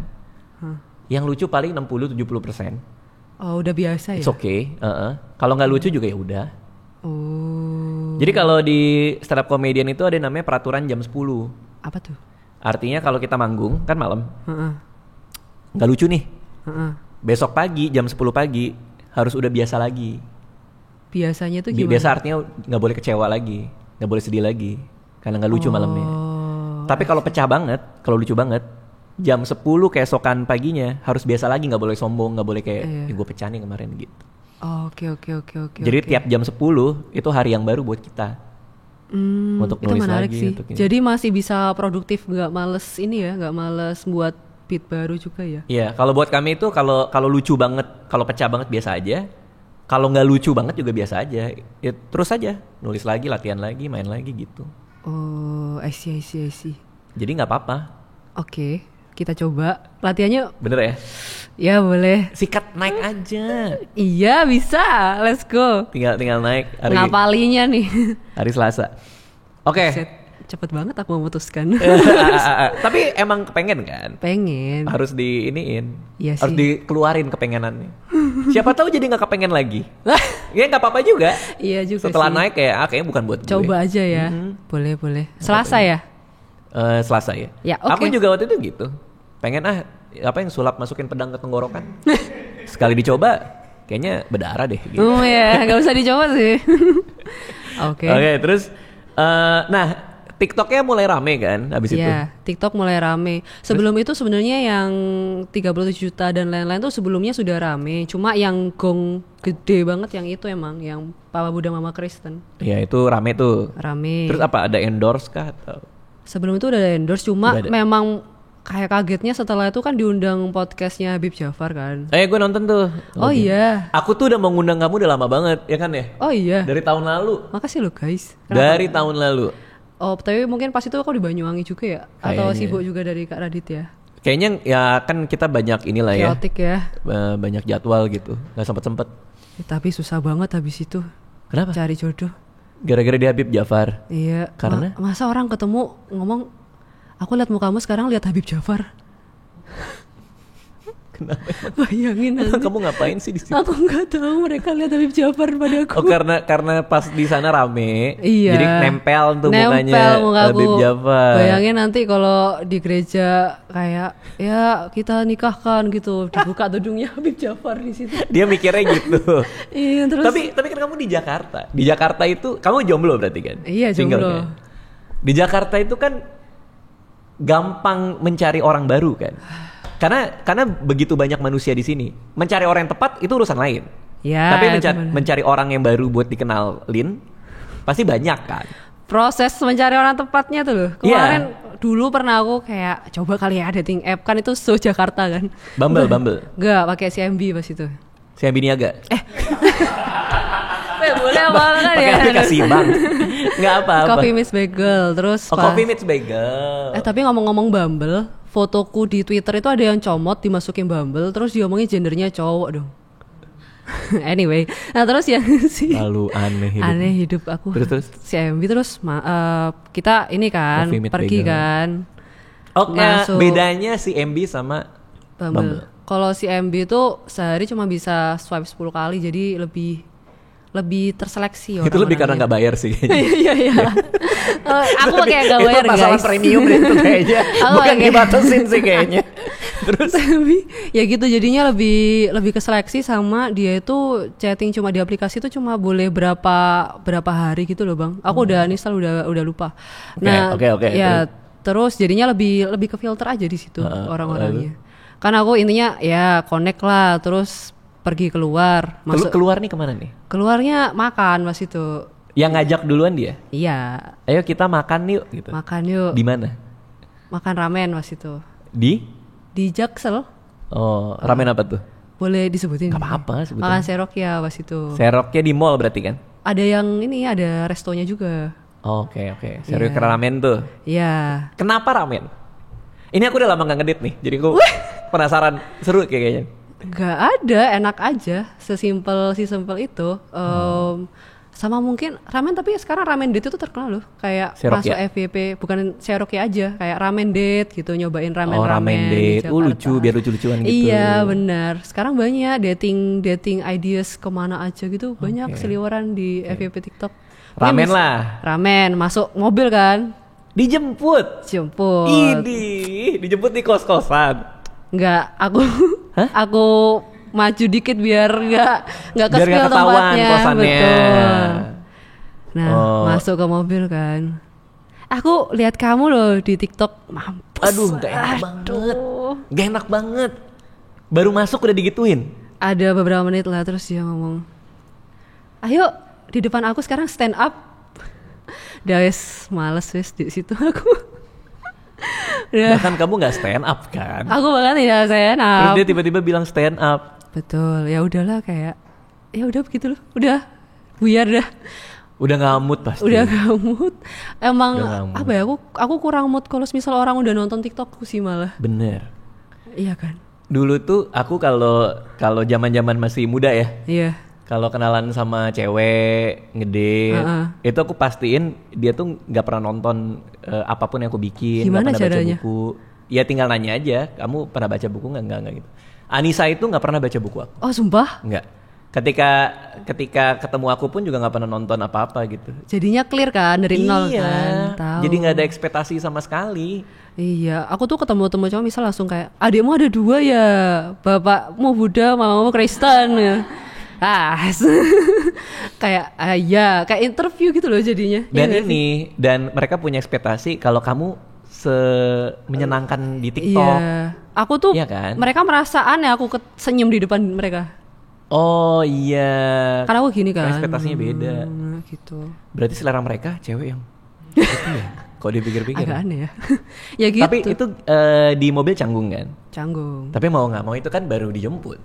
Yang lucu paling 60-70%. Oh udah biasa ya? It's okay. Kalau nggak lucu juga ya udah. Oh. Jadi kalau di stand up comedian itu ada namanya peraturan jam 10. Apa tuh? Artinya kalau kita manggung kan malam. Heeh. Nggak lucu nih. Heeh. Besok pagi jam 10 pagi harus udah biasa lagi. Biasanya tuh gimana? Biasa artinya nggak boleh kecewa lagi, nggak boleh sedih lagi, karena nggak lucu malamnya. Tapi kalau pecah banget, kalau lucu banget, jam 10 keesokan paginya harus biasa lagi, nggak boleh sombong, nggak boleh kayak gue pecah nih kemarin gitu. Oke. Jadi tiap jam 10 itu hari yang baru buat kita. Untuk Itu nulis menarik lagi. sih. Untuk ini. Jadi masih bisa produktif, nggak males ini ya, nggak males buat beat baru juga ya. Iya, kalau buat kami itu kalau lucu banget, kalau pecah banget biasa aja. Kalau nggak lucu banget juga biasa aja. Ya, terus aja nulis lagi, latihan lagi, main lagi gitu. Oh, I see. Jadi nggak apa-apa. Oke, kita coba latihannya. Bener ya? Ya boleh. Sikat naik aja. Iya bisa, let's go. Tinggal naik Ngapalinya nih. hari Selasa. Oke. Set, cepet banget aku memutuskan. Tapi emang kepengen kan? Pengen. Harus diiniin. Iya Harus sih. dikeluarin kepengenannya. Siapa tahu jadi nggak kepengen lagi. Ya nggak apa-apa juga. Iya juga Setelah sih. naik kayak kayaknya bukan buat gue. Coba aja ya. Boleh. Selasa ya? Selasa ya. Ya, oke. Aku juga waktu itu gitu. Pengen apa yang sulap masukin pedang ke tenggorokan. Sekali dicoba kayaknya berdarah deh gitu. Oh ya, nggak usah dicoba sih. Oke. Oke, terus nah TikToknya mulai rame kan abis itu. Iya, TikTok mulai rame. Sebelum itu sebenarnya yang 37 juta dan lain-lain tuh sebelumnya sudah rame. Cuma yang gong gede banget yang itu emang yang Papa Buddha Mama Kristen. Iya itu rame tuh. Rame. Terus apa ada endorse kah atau? Sebelum itu udah ada endorse, cuma Udah ada. memang kayak kagetnya setelah itu kan diundang podcastnya Habib Jafar kan. Gue nonton tuh. Oh iya. Aku tuh udah mau ngundang kamu udah lama banget ya kan ya? Oh iya. Dari tahun lalu. Makasih lo guys. Dari tahun lalu. Oh tapi mungkin pas itu aku di Banyuwangi juga ya? Atau Kayaknya. sibuk juga dari Kak Radit ya? Kayaknya ya kan kita banyak inilah ya. Chaotic ya. Banyak jadwal gitu. Gak sempet. Ya, tapi susah banget habis itu Kenapa? cari jodoh. Gara-gara di Habib Jafar. Iya. Karena? Masa orang ketemu ngomong, aku lihat mukamu sekarang lihat Habib Jafar. Kenapa? Bayangin nanti. Kamu ngapain sih di situ? Aku nggak tahu mereka lihat Habib Jafar pada aku. Oh karena pas di sana rame. Iya. Jadi nempel tuh mukanya mukaku. Habib Jafar. Bayangin nanti kalau di gereja kayak ya kita nikahkan gitu, dibuka tudungnya Habib Jafar di situ. Dia mikirnya gitu. Iya terus. Tapi kan kamu di Jakarta. Di Jakarta itu kamu jomblo berarti kan? Iya, Single jomblo. kan? Di Jakarta itu kan gampang mencari orang baru kan? Karena begitu banyak manusia di sini. Mencari orang yang tepat itu urusan lain. Ya, Tapi itu benar. mencari orang yang baru buat dikenalin pasti banyak kan? Proses mencari orang tepatnya tuh loh. Iya. Kemarin dulu pernah aku kayak coba kali ya dating app kan itu so Jakarta kan. Bumble. Enggak, pakai CMB pas itu. Saya Biniaga. Boleh apa kan Pakai ya? aplikasi bank. Nggak apa-apa. Coffee Meets Bagel terus Coffee Meets Bagel. tapi ngomong-ngomong Bumble, fotoku di Twitter itu ada yang comot dimasukin Bumble terus diomongin gendernya cowok dong. Anyway, nah terus yang si Lalu aneh hidup. aku. Terus? CMB terus kita ini kan Coffee Meets pergi Bagel. kan. Oke, Masuk. bedanya si MB sama Bumble. Kalau si MB itu sehari cuma bisa swipe 10 kali jadi lebih terseleksi Itu lebih karena nggak bayar sih kayaknya. Iya. Aku pakai nggak bayar itu masalah guys. premium deh itu kayaknya. Aku Bukan pakai- dibatasin sih kayaknya. Terus Tapi ya gitu jadinya lebih keseleksi sama dia itu chatting cuma di aplikasi itu cuma boleh berapa hari gitu loh bang. Aku udah install udah lupa. Oke. Ya terus jadinya lebih ke filter aja di situ orang-orangnya. Kan aku intinya ya connect lah, terus pergi keluar. Keluar nih kemana nih? Keluarnya makan pas itu. Yang ngajak duluan dia? Iya. Ayo kita makan yuk gitu. Makan yuk. Di mana? Makan ramen pas itu. Di Jaksel. Oh, ramen apa tuh? Boleh disebutin? Gak apa-apa sebutin. Makan seroknya pas itu. Seroknya di mall berarti kan? Ada yang ini, ada restonya juga. Oke. Serok ramen tuh. Iya. Kenapa ramen? Ini aku udah lama gak ngedit nih, jadi aku penasaran, seru kayaknya. Gak ada, enak aja, sesimpel itu. Sama mungkin ramen, tapi sekarang ramen date itu terkenal loh, kayak Serokya. masuk FYP, bukan seroknya aja, kayak ramen date gitu, nyobain ramen date, di Jakarta. lucu, biar lucu-lucuan gitu. Iya benar, sekarang banyak dating ideas kemana aja gitu, banyak seliweran di FYP TikTok. Ramen Pokoknya lah. Ramen, masuk mobil kan, Dijemput. jemput. Dijemput di kos-kosan. Enggak, aku Hah? aku maju dikit biar nggak Biar ke-spill nggak ketahuan tempatnya. kosannya. Betul. Nah, Oh. masuk ke mobil kan. Aku lihat kamu loh di TikTok, mampus. Aduh, gak enak banget. Gak enak banget. Baru masuk udah digituin. Ada beberapa menit lah terus dia ngomong, ayo di depan aku sekarang stand up. Udah wes males wes di situ aku. Udah. Bahkan kamu gak stand up kan? Aku bahkan tidak stand Terus up. dia tiba-tiba bilang stand up. Betul, ya udahlah kayak ya udah begitu loh. Udah buyar dah. Udah gak mood pasti. Udah gak mood. Emang Udah gak mood. apa ya, aku kurang mood kalau misal orang udah nonton TikTokku sih malah. Bener. Iya kan? Dulu tuh aku kalau zaman-zaman masih muda ya, Iya. kalau kenalan sama cewek ngedate, itu aku pastiin dia tuh nggak pernah nonton apapun yang aku bikin, Gimana nggak pernah caranya? baca buku. Ya tinggal nanya aja, kamu pernah baca buku nggak gitu. Anissa itu nggak pernah baca buku aku, Oh sumpah? nggak. Ketika ketemu aku pun juga nggak pernah nonton apa-apa gitu. Jadinya clear kan dari nol kan? Tahu. Jadi nggak ada ekspektasi sama sekali. Iya, aku tuh ketemu cowok misal langsung kayak, adikmu ada 2 ya, bapakmu Buddha, mamamu Kristen ya. Kayak ya, kayak interview gitu loh jadinya. Dan Iya nggak sih? dan mereka punya ekspektasi kalau kamu menyenangkan di TikTok. Iya, aku tuh Iya kan? mereka merasa aneh aku senyum di depan mereka. Oh iya. Karena aku gini kan. Ekspektasinya beda. Gitu. Berarti selera mereka cewek yang gitu ya. Kok dipikir-pikir. Agak aneh ya. Ya gitu. Tapi itu di mobil canggung kan? Canggung. Tapi mau nggak mau itu kan baru dijemput.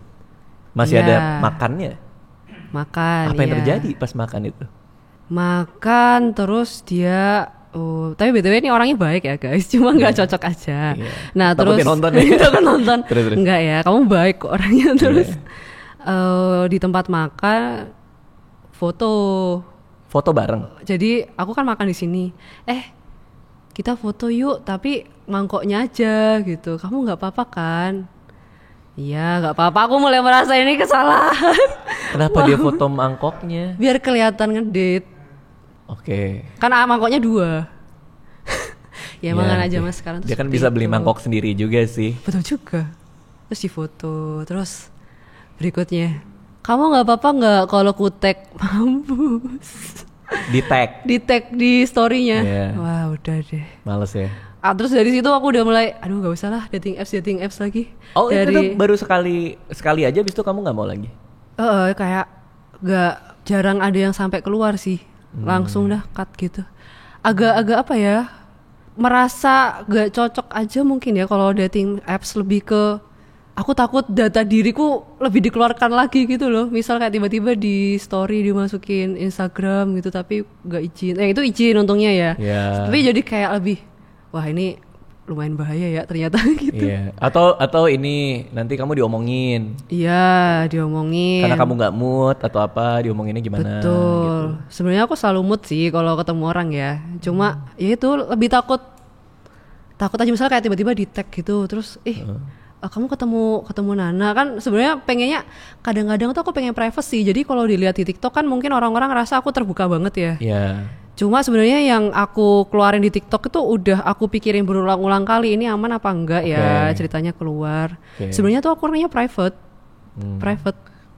Masih Iya. ada makannya. Makan. Apa yang iya. terjadi pas makan itu? Makan terus dia. Oh, tapi BTW ini orangnya baik ya guys, cuma nggak cocok aja. Iya. Nah Takutnya terus nonton ya. takut nonton. Terus. Enggak ya, kamu baik kok orangnya. Terus Iya. di tempat makan foto. Foto bareng. Jadi aku kan makan di sini. Kita foto yuk, tapi mangkoknya aja gitu. Kamu nggak apa-apa kan? Iya, nggak apa-apa. Aku mulai merasa ini kesalahan. Kenapa dia foto mangkoknya? Biar kelihatan ngedate. Oke. Kan mangkoknya 2. Ya emang Ya, aja oke. mas sekarang tuh Dia kan seperti bisa beli itu. mangkok sendiri juga sih. Betul juga. Terus difoto. Terus berikutnya, kamu nggak apa-apa nggak kalau ku tag? Mampus. Di tag. Di tag di story-nya. Iya. Wah udah deh. Males ya. Terus dari situ aku udah mulai, aduh nggak usah lah dating apps lagi. Oh itu tuh dari baru sekali aja, habis itu kamu nggak mau lagi? kayak nggak, jarang ada yang sampai keluar sih. Langsung dah cut gitu. Agak apa ya? Merasa gak cocok aja mungkin ya kalau dating apps, lebih ke aku takut data diriku lebih dikeluarkan lagi gitu loh. Misal kayak tiba-tiba di story dimasukin Instagram gitu tapi gak izin. Itu izin untungnya ya. Iya. Tapi jadi kayak lebih, wah ini lumayan bahaya ya ternyata gitu. Iya. Atau ini nanti kamu diomongin Iya, diomongin. karena kamu nggak mood atau apa, diomonginnya gimana? Betul. Gitu. Sebenarnya aku selalu mood sih kalau ketemu orang ya. Cuma ya itu lebih takut aja misalnya kayak tiba-tiba di tag gitu terus kamu ketemu Nana kan, sebenarnya pengennya kadang-kadang tuh aku pengen privacy. Jadi kalau dilihat di TikTok kan mungkin orang-orang ngerasa aku terbuka banget ya. Iya. Cuma sebenarnya yang aku keluarin di TikTok itu udah aku pikirin berulang-ulang kali, ini aman apa enggak ya Oke. ceritanya keluar. Oke. Sebenarnya tuh aku orangnya private.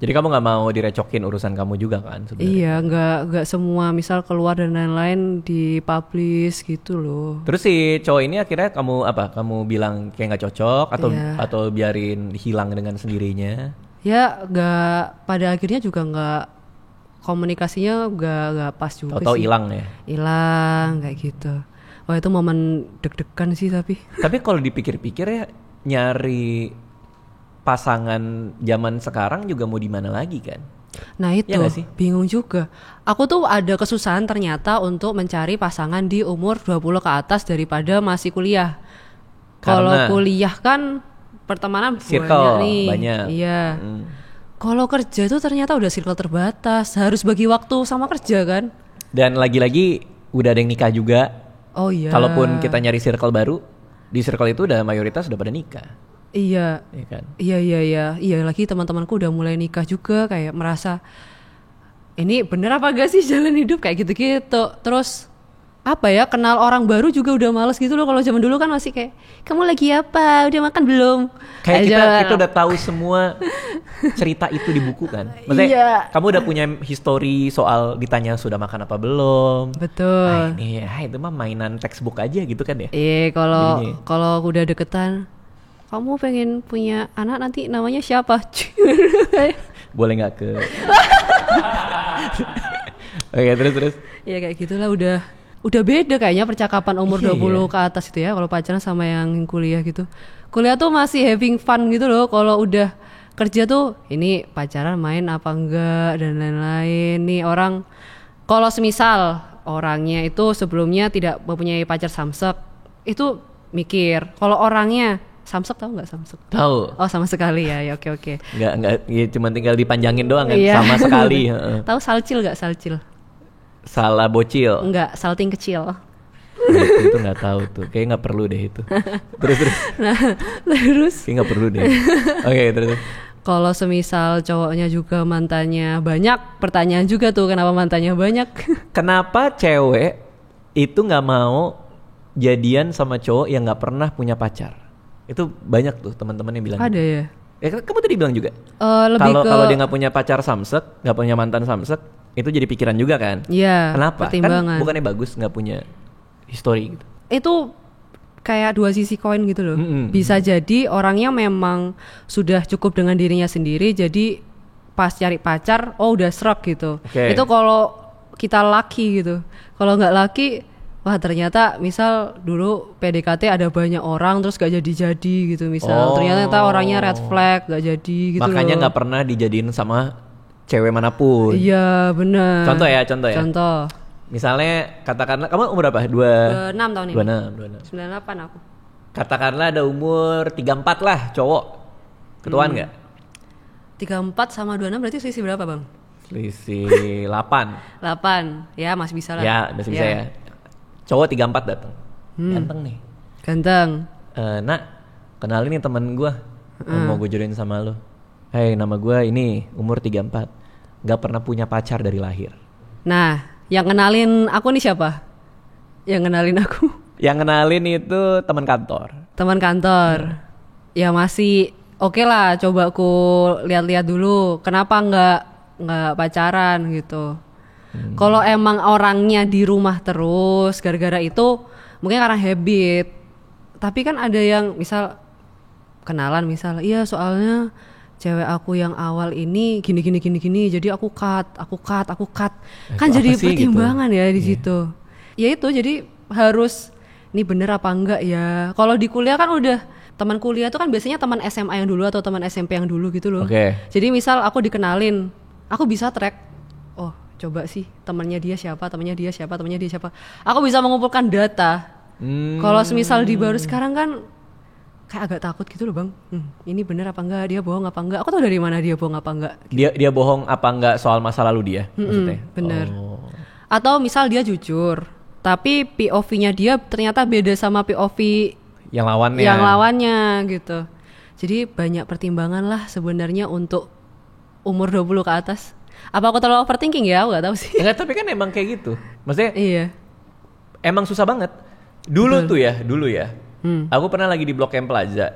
Jadi kamu nggak mau direcokin urusan kamu juga kan sebenarnya? Iya, nggak semua misal keluar dan lain-lain dipublish gitu loh. Terus si cowok ini akhirnya kamu apa? Kamu bilang kayak nggak cocok Iya. atau biarin hilang dengan sendirinya? Ya nggak, pada akhirnya juga nggak, komunikasinya nggak pas juga Tahu-tahu sih. hilang ya. Hilang kayak gitu. Wah itu momen deg-degan sih tapi. Tapi kalau dipikir-pikir ya nyari pasangan zaman sekarang juga mau di mana lagi kan? Nah itu Ya nggak sih? bingung juga. Aku tuh ada kesusahan ternyata untuk mencari pasangan di umur 20 ke atas daripada masih kuliah. Kalau Karena? kuliah kan pertemanan Circle banyak nih. banyak. Iya. Kalau kerja tuh ternyata udah circle terbatas. Harus bagi waktu sama kerja kan. Dan lagi-lagi udah ada yang nikah juga. Oh iya. Kalaupun kita nyari circle baru, di circle itu udah mayoritas udah pada nikah, Iya. ya kan? Iya lagi teman-temanku udah mulai nikah juga, kayak merasa ini bener apa gak sih jalan hidup kayak gitu-gitu. Terus apa ya, kenal orang baru juga udah males gitu loh. Kalau zaman dulu kan masih kayak, kamu lagi apa, udah makan belum, Kayak Aja. kita udah tahu semua cerita itu di buku kan. Maksudnya Iya. kamu udah punya history soal ditanya sudah makan apa belum. Betul. Ini itu mah mainan textbook aja gitu kan ya. Kalau Jadinya. kalau udah deketan, kamu pengen punya anak nanti namanya siapa? Boleh nggak ke? Oke, terus. Ya kayak gitulah, udah beda kayaknya percakapan umur Iya, 20 ke atas itu ya, kalau pacaran sama yang kuliah gitu. Kuliah tuh masih having fun gitu loh. Kalau udah kerja tuh ini pacaran main apa enggak dan lain-lain. Nih orang, kalau semisal orangnya itu sebelumnya tidak mempunyai pacar samsek, itu mikir. Kalau orangnya samsek, tahu nggak samsek? Tahu? Oh sama sekali ya, oke. Nggak, ya cuma tinggal dipanjangin doang kan, Iya. sama sekali. Heeh. Tahu salcil nggak, salcil? Salah bocil. Enggak, salting kecil. Itu nggak tahu tuh, kayak nggak perlu deh itu. Terus. Nah, terus Kayak nggak perlu deh. Oke, terus. kalau semisal cowoknya juga mantannya banyak, pertanyaan juga tuh kenapa mantannya banyak. Kenapa cewek itu nggak mau jadian sama cowok yang nggak pernah punya pacar? Itu banyak tuh teman-teman yang bilang. Ada ya? Ya kamu tadi bilang juga. Lebih ke Kalau dia nggak punya pacar samsek, nggak punya mantan samsek, itu jadi pikiran juga kan? Iya, Kenapa? pertimbangan. Kan bukannya bagus nggak punya history gitu. Itu kayak dua sisi koin gitu loh. Mm-mm. Bisa jadi orangnya memang sudah cukup dengan dirinya sendiri, jadi pas cari pacar, oh udah serak gitu. Oke. Itu kalau kita laki gitu. Kalau nggak laki, wah ternyata misal dulu PDKT ada banyak orang terus gak jadi-jadi gitu misal. Oh. Ternyata orangnya red flag, gak jadi gitu. Makanya loh. nggak pernah dijadiin sama cewek manapun. Iya benar. Contoh ya. Contoh. Misalnya katakanlah kamu umur berapa? 26 tahun ini. 26. 98 aku. Katakanlah ada umur 34 lah cowok. Ketuaan nggak? 34 sama 26 berarti selisih berapa, Bang? Selisih 8. 8. Ya, masih bisa lah. Ya, masih bisa ya. Cowok 34 datang. Ganteng nih. Ganteng. Nak, kenalin nih temen gue. Mau gue jodohin sama lo. Hey, nama gue ini umur 34. Gak pernah punya pacar dari lahir. Nah, yang kenalin aku nih siapa? Yang kenalin aku Yang kenalin itu teman kantor. teman kantor. Ya masih oke lah, coba aku lihat-lihat dulu. Kenapa nggak pacaran gitu? Kalau emang orangnya di rumah terus gara-gara itu, mungkin karena habit. Tapi kan ada yang misal kenalan misal, iya soalnya cewek aku yang awal ini gini jadi aku cut kan itu jadi apa sih pertimbangan gitu? ya di situ. Ya itu jadi harus ini bener apa enggak ya. Kalau di kuliah kan udah, teman kuliah itu kan biasanya teman SMA yang dulu atau teman SMP yang dulu gitu loh. Oke. Jadi misal aku dikenalin, aku bisa track, oh coba sih temannya dia siapa. Aku bisa mengumpulkan data. Kalau semisal di baru sekarang kan kayak agak takut gitu loh, Bang. Ini bener apa enggak, dia bohong apa enggak. Aku tahu dari mana dia bohong apa enggak. Dia bohong apa enggak soal masa lalu dia maksudnya? Bener. Oh. Atau misal dia jujur, tapi POV-nya dia ternyata beda sama POV Yang lawannya. yang lawannya gitu. Jadi banyak pertimbangan lah sebenarnya untuk umur 20 ke atas. Apa aku terlalu overthinking ya? Aku gak tahu sih. Enggak, tapi kan emang kayak gitu. Maksudnya Iya. emang susah banget. Dulu ya. Aku pernah lagi di Blok M Plaza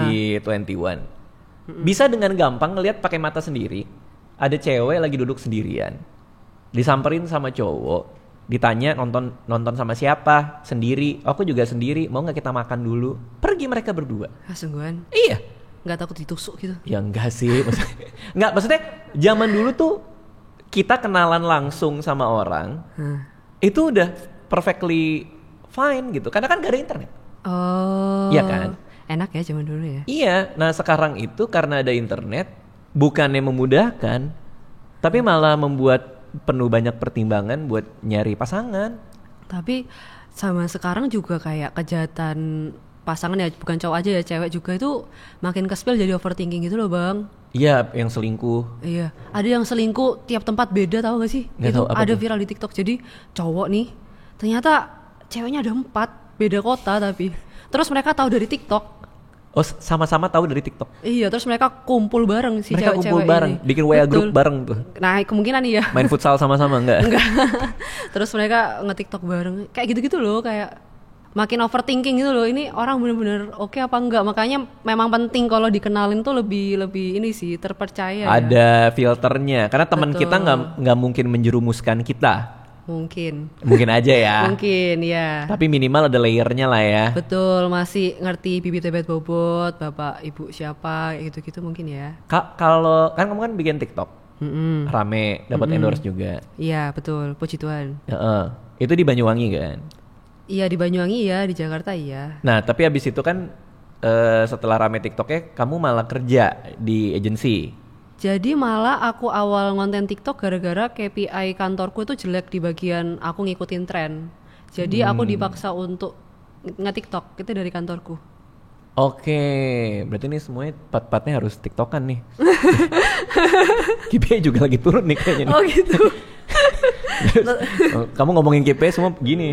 di 21. Bisa dengan gampang ngelihat pakai mata sendiri ada cewek lagi duduk sendirian, disamperin sama cowok, ditanya nonton sama siapa, sendiri, aku juga sendiri, mau nggak kita makan dulu? Pergi mereka berdua. Sungguhan. Iya. Nggak takut ditusuk gitu? Ya enggak sih, maksudnya zaman dulu tuh kita kenalan langsung sama orang, itu udah perfectly fine gitu, karena kan gak ada internet. Oh. Iya kan? Enak ya zaman dulu ya. Iya, nah sekarang itu karena ada internet, bukannya memudahkan, tapi malah membuat penuh banyak pertimbangan buat nyari pasangan. Tapi sama sekarang juga kayak kejahatan pasangan ya, bukan cowok aja ya, cewek juga itu makin ke-spill jadi overthinking gitu loh bang. Iya, yang selingkuh. Iya, ada yang selingkuh tiap tempat beda, tahu gak sih? Nggak Itu tahu, apa ada tuh? viral di TikTok. Jadi cowok nih, ternyata ceweknya ada 4, beda kota tapi. Terus mereka tahu dari TikTok. Oh, sama-sama tahu dari TikTok. Iya, terus mereka kumpul bareng si Mereka cewek-cewek kumpul bareng, ini. bikin WA Betul. group bareng tuh. Nah, kemungkinan iya. Main futsal sama-sama enggak? Enggak. Terus mereka nge-TikTok bareng. Kayak gitu-gitu loh, kayak makin overthinking gitu loh. Ini orang bener-bener oke apa enggak. Makanya memang penting kalau dikenalin tuh lebih ini sih, terpercaya ya. Ada filternya, karena teman Betul. kita nggak mungkin menjerumuskan kita. Mungkin Mungkin aja ya. Mungkin ya. Tapi minimal ada layernya lah ya. Betul, masih ngerti bibit bebet bobot, bapak ibu siapa, kayak gitu-gitu mungkin ya. Kalau kan kamu kan bikin TikTok, Mm-mm. rame, dapat endorse juga. Iya betul, puji Tuhan. Heeh. Itu di Banyuwangi kan. Iya di Banyuwangi ya, di Jakarta iya. Nah tapi abis itu kan setelah rame TikToknya, kamu malah kerja di agensi. Jadi malah aku awal ngonten TikTok gara-gara KPI kantorku itu jelek di bagian aku ngikutin tren. Jadi aku dipaksa untuk nge-TikTok, itu dari kantorku. Oke, berarti ini semuanya part-partnya harus TikTokan nih. KPI juga lagi turun nih kayaknya nih. Oh gitu. Kamu ngomongin KPI semua begini.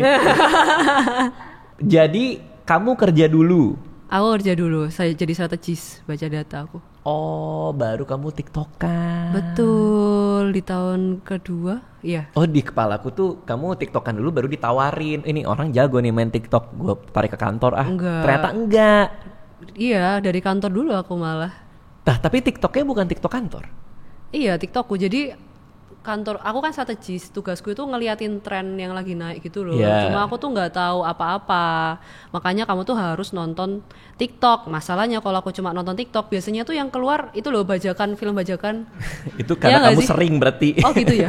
Jadi kamu kerja dulu. Aku kerja dulu, saya jadi strategis baca data aku. Oh, baru kamu TikTokan. Betul, di tahun kedua, iya. Oh, di kepalaku tuh kamu TikTokan dulu baru ditawarin. Ini orang jago nih main TikTok, gue tarik ke kantor. Enggak. Ternyata enggak. Iya, dari kantor dulu aku malah. Nah, tapi TikToknya bukan TikTok kantor. Iya, TikTokku. Jadi kantor aku kan strategis, tugasku itu ngeliatin tren yang lagi naik gitu loh. Yeah. Cuma aku tuh nggak tahu apa-apa. Makanya kamu tuh harus nonton TikTok. Masalahnya kalau aku cuma nonton TikTok, biasanya tuh yang keluar itu loh bajakan, film bajakan. Itu karena Iya nggak kamu sih? sering berarti. Oh gitu ya.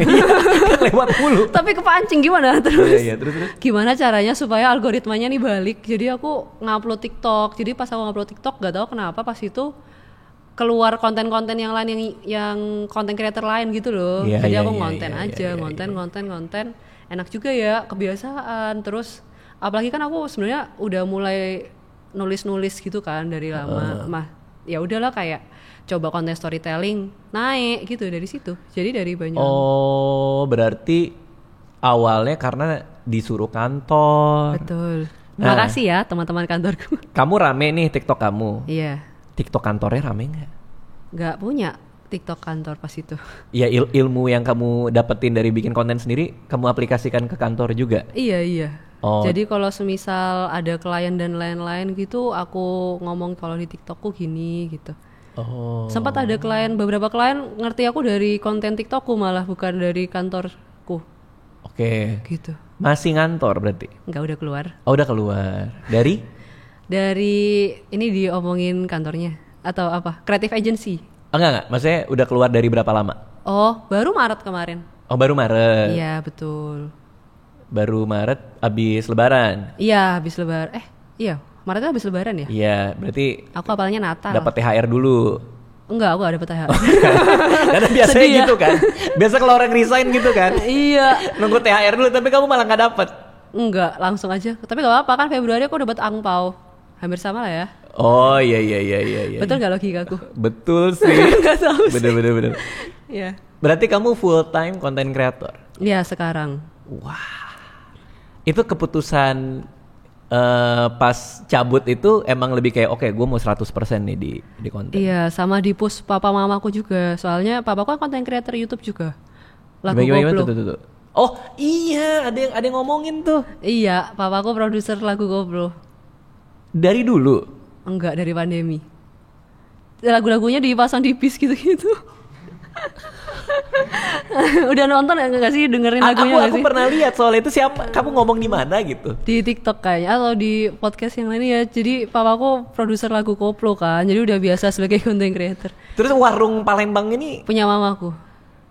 Lewat mulu. Tapi kepancing gimana terus? Iya, terus. Gimana caranya supaya algoritmanya nih balik? Jadi aku ngupload TikTok. Jadi pas aku ngupload TikTok, gak tahu kenapa pas itu keluar konten-konten yang lain yang konten creator lain gitu loh. Iya, Jadi iya, aku iya, ngonten iya, aja, iya, ngonten. Enak juga ya, kebiasaan. Terus apalagi kan aku sebenarnya udah mulai nulis-nulis gitu kan dari lama. Ya udahlah kayak coba konten storytelling, naik gitu dari situ. Jadi dari banyak. Oh, berarti awalnya karena disuruh kantor. Betul. Nah. Makasih ya teman-teman kantorku. Kamu rame nih TikTok kamu. Iya. TikTok kantornya rame nggak? Nggak punya TikTok kantor pas itu. Ya ilmu yang kamu dapetin dari bikin konten sendiri, kamu aplikasikan ke kantor juga? Iya. Oh. Jadi kalau semisal ada klien dan lain-lain gitu, aku ngomong kalau di TikTokku gini gitu. Oh. Sempat ada beberapa klien ngerti aku dari konten TikTokku malah bukan dari kantorku. Oke. Gitu. Masih ngantor berarti? Nggak udah keluar. Oh, udah keluar. Dari ini diomongin kantornya atau apa? Creative agency. Enggak. Maksudnya udah keluar dari berapa lama? Oh, baru Maret kemarin. Oh, baru Maret. Iya, betul. Baru Maret abis lebaran. Iya, habis lebaran. Iya, Maretnya habis lebaran ya? Iya, berarti Aku apalnya Natal. dapat THR dulu. Enggak, aku gak dapet THR. Karena biasanya Sedih ya? gitu kan. Biasa kalau orang resign gitu kan. Iya. Nunggu THR dulu tapi kamu malah nggak dapet. Enggak, langsung aja. Tapi gak apa-apa kan Februari aku dapat angpau. Hampir sama lah ya. Oh iya. Betul gak logikaku? Betul sih. Gak tahu sih. Bener. Iya. Berarti kamu full time content creator. Iya sekarang. Wah. Itu keputusan pas cabut itu emang lebih kayak oke, gue mau 100% nih di konten. Iya, sama di push papa mamaku juga. Soalnya papaku kan content creator YouTube juga. Lagu Gimana Goblo. tuh. Oh iya, ada yang ngomongin tuh. Iya, papaku produser lagu Goblo. Dari dulu. Enggak, dari pandemi. Lagu-lagunya dipasang di bis gitu-gitu. Udah nonton enggak sih, dengerin lagunya nggak Aku sih? pernah lihat soal itu, siapa kamu ngomong di mana gitu. Di TikTok kayaknya atau di podcast yang lain ya. Jadi papaku produser lagu koplo kan. Jadi udah biasa sebagai content creator. Terus warung Palembang ini, Punya mamaku.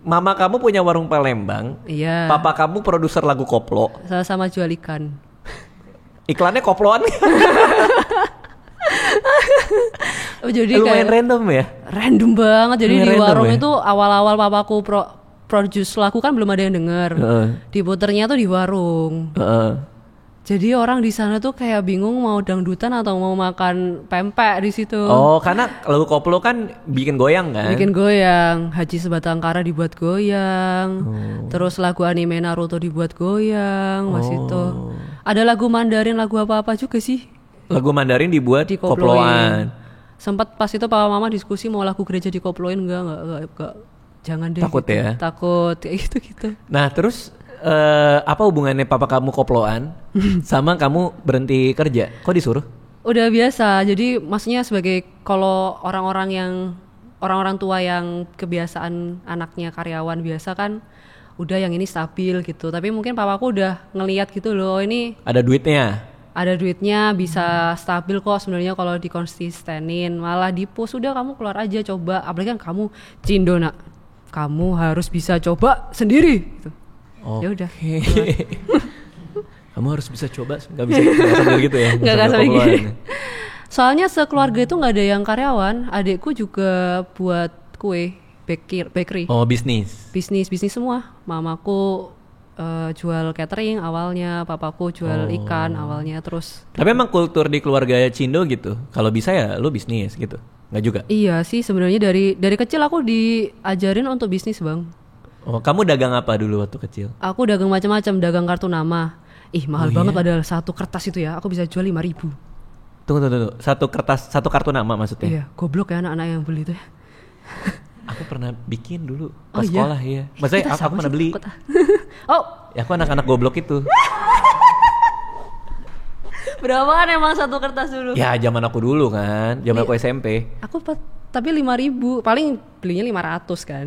mama kamu punya warung Palembang, Iya. papa kamu produser lagu koplo. Sama-sama jual ikan. Iklannya koploan. Oh, jadi Lumayan kayak random ya. random banget. Jadi Lumayan di random warung ya? itu awal-awal papaku produce lagu kan belum ada yang denger. Heeh. Diputernya tuh di warung. Heeh. Jadi orang di sana tuh kayak bingung mau dangdutan atau mau makan pempek di situ. Oh, karena lagu koplo kan bikin goyang kan? Bikin goyang, Haji Sebatang Kara dibuat goyang, terus lagu anime Naruto dibuat goyang, mas itu. Ada lagu Mandarin, lagu apa-apa juga sih Lagu Mandarin dibuat dikoploin. koploan. Sempat pas itu papa mama diskusi mau lagu gereja dikoploin enggak. Jangan deh. Takut gitu. ya? Takut kayak gitu. Nah, terus apa hubungannya papa kamu koploan sama kamu berhenti kerja? Kok disuruh? Udah biasa. Jadi maksudnya sebagai kalau orang-orang tua yang kebiasaan anaknya karyawan biasa kan udah yang ini stabil gitu. Tapi mungkin papaku udah ngelihat gitu loh, ini Ada duitnya. ada duitnya bisa stabil kok sebenarnya kalau dikonsistenin. Malah di push udah kamu keluar aja coba. Apalagi kan kamu Cindo nak. Kamu harus bisa coba sendiri gitu. Ya udah. Kamu harus bisa coba, nggak bisa sambil gitu ya? Nggak sambil sambil koploan. gini. Soalnya sekeluarga itu nggak ada yang karyawan. Adikku juga buat kue bakery. Oh, bisnis. Bisnis semua. Mamaku jual catering awalnya, papaku jual ikan awalnya, terus. Tapi emang kultur di keluarga Cindo gitu. Kalau bisa ya lu bisnis gitu. Nggak juga? Iya sih sebenarnya dari kecil aku diajarin untuk bisnis bang. Oh, kamu dagang apa dulu waktu kecil? Aku dagang macam-macam, dagang kartu nama. Mahal banget padahal satu kertas itu ya. Aku bisa jual 5.000. Tunggu. Satu kartu nama maksudnya? Iya, goblok ya anak-anak yang beli itu ya. Aku pernah bikin dulu Oh pas iya? sekolah ya. Maksudnya Kita aku sama pernah sih, beli. kota. Oh, Ya aku anak-anak goblok itu. berapaan emang satu kertas dulu? Ya zaman aku dulu kan, zaman Iya. aku SMP. Aku tapi 5.000, paling belinya 500 kan.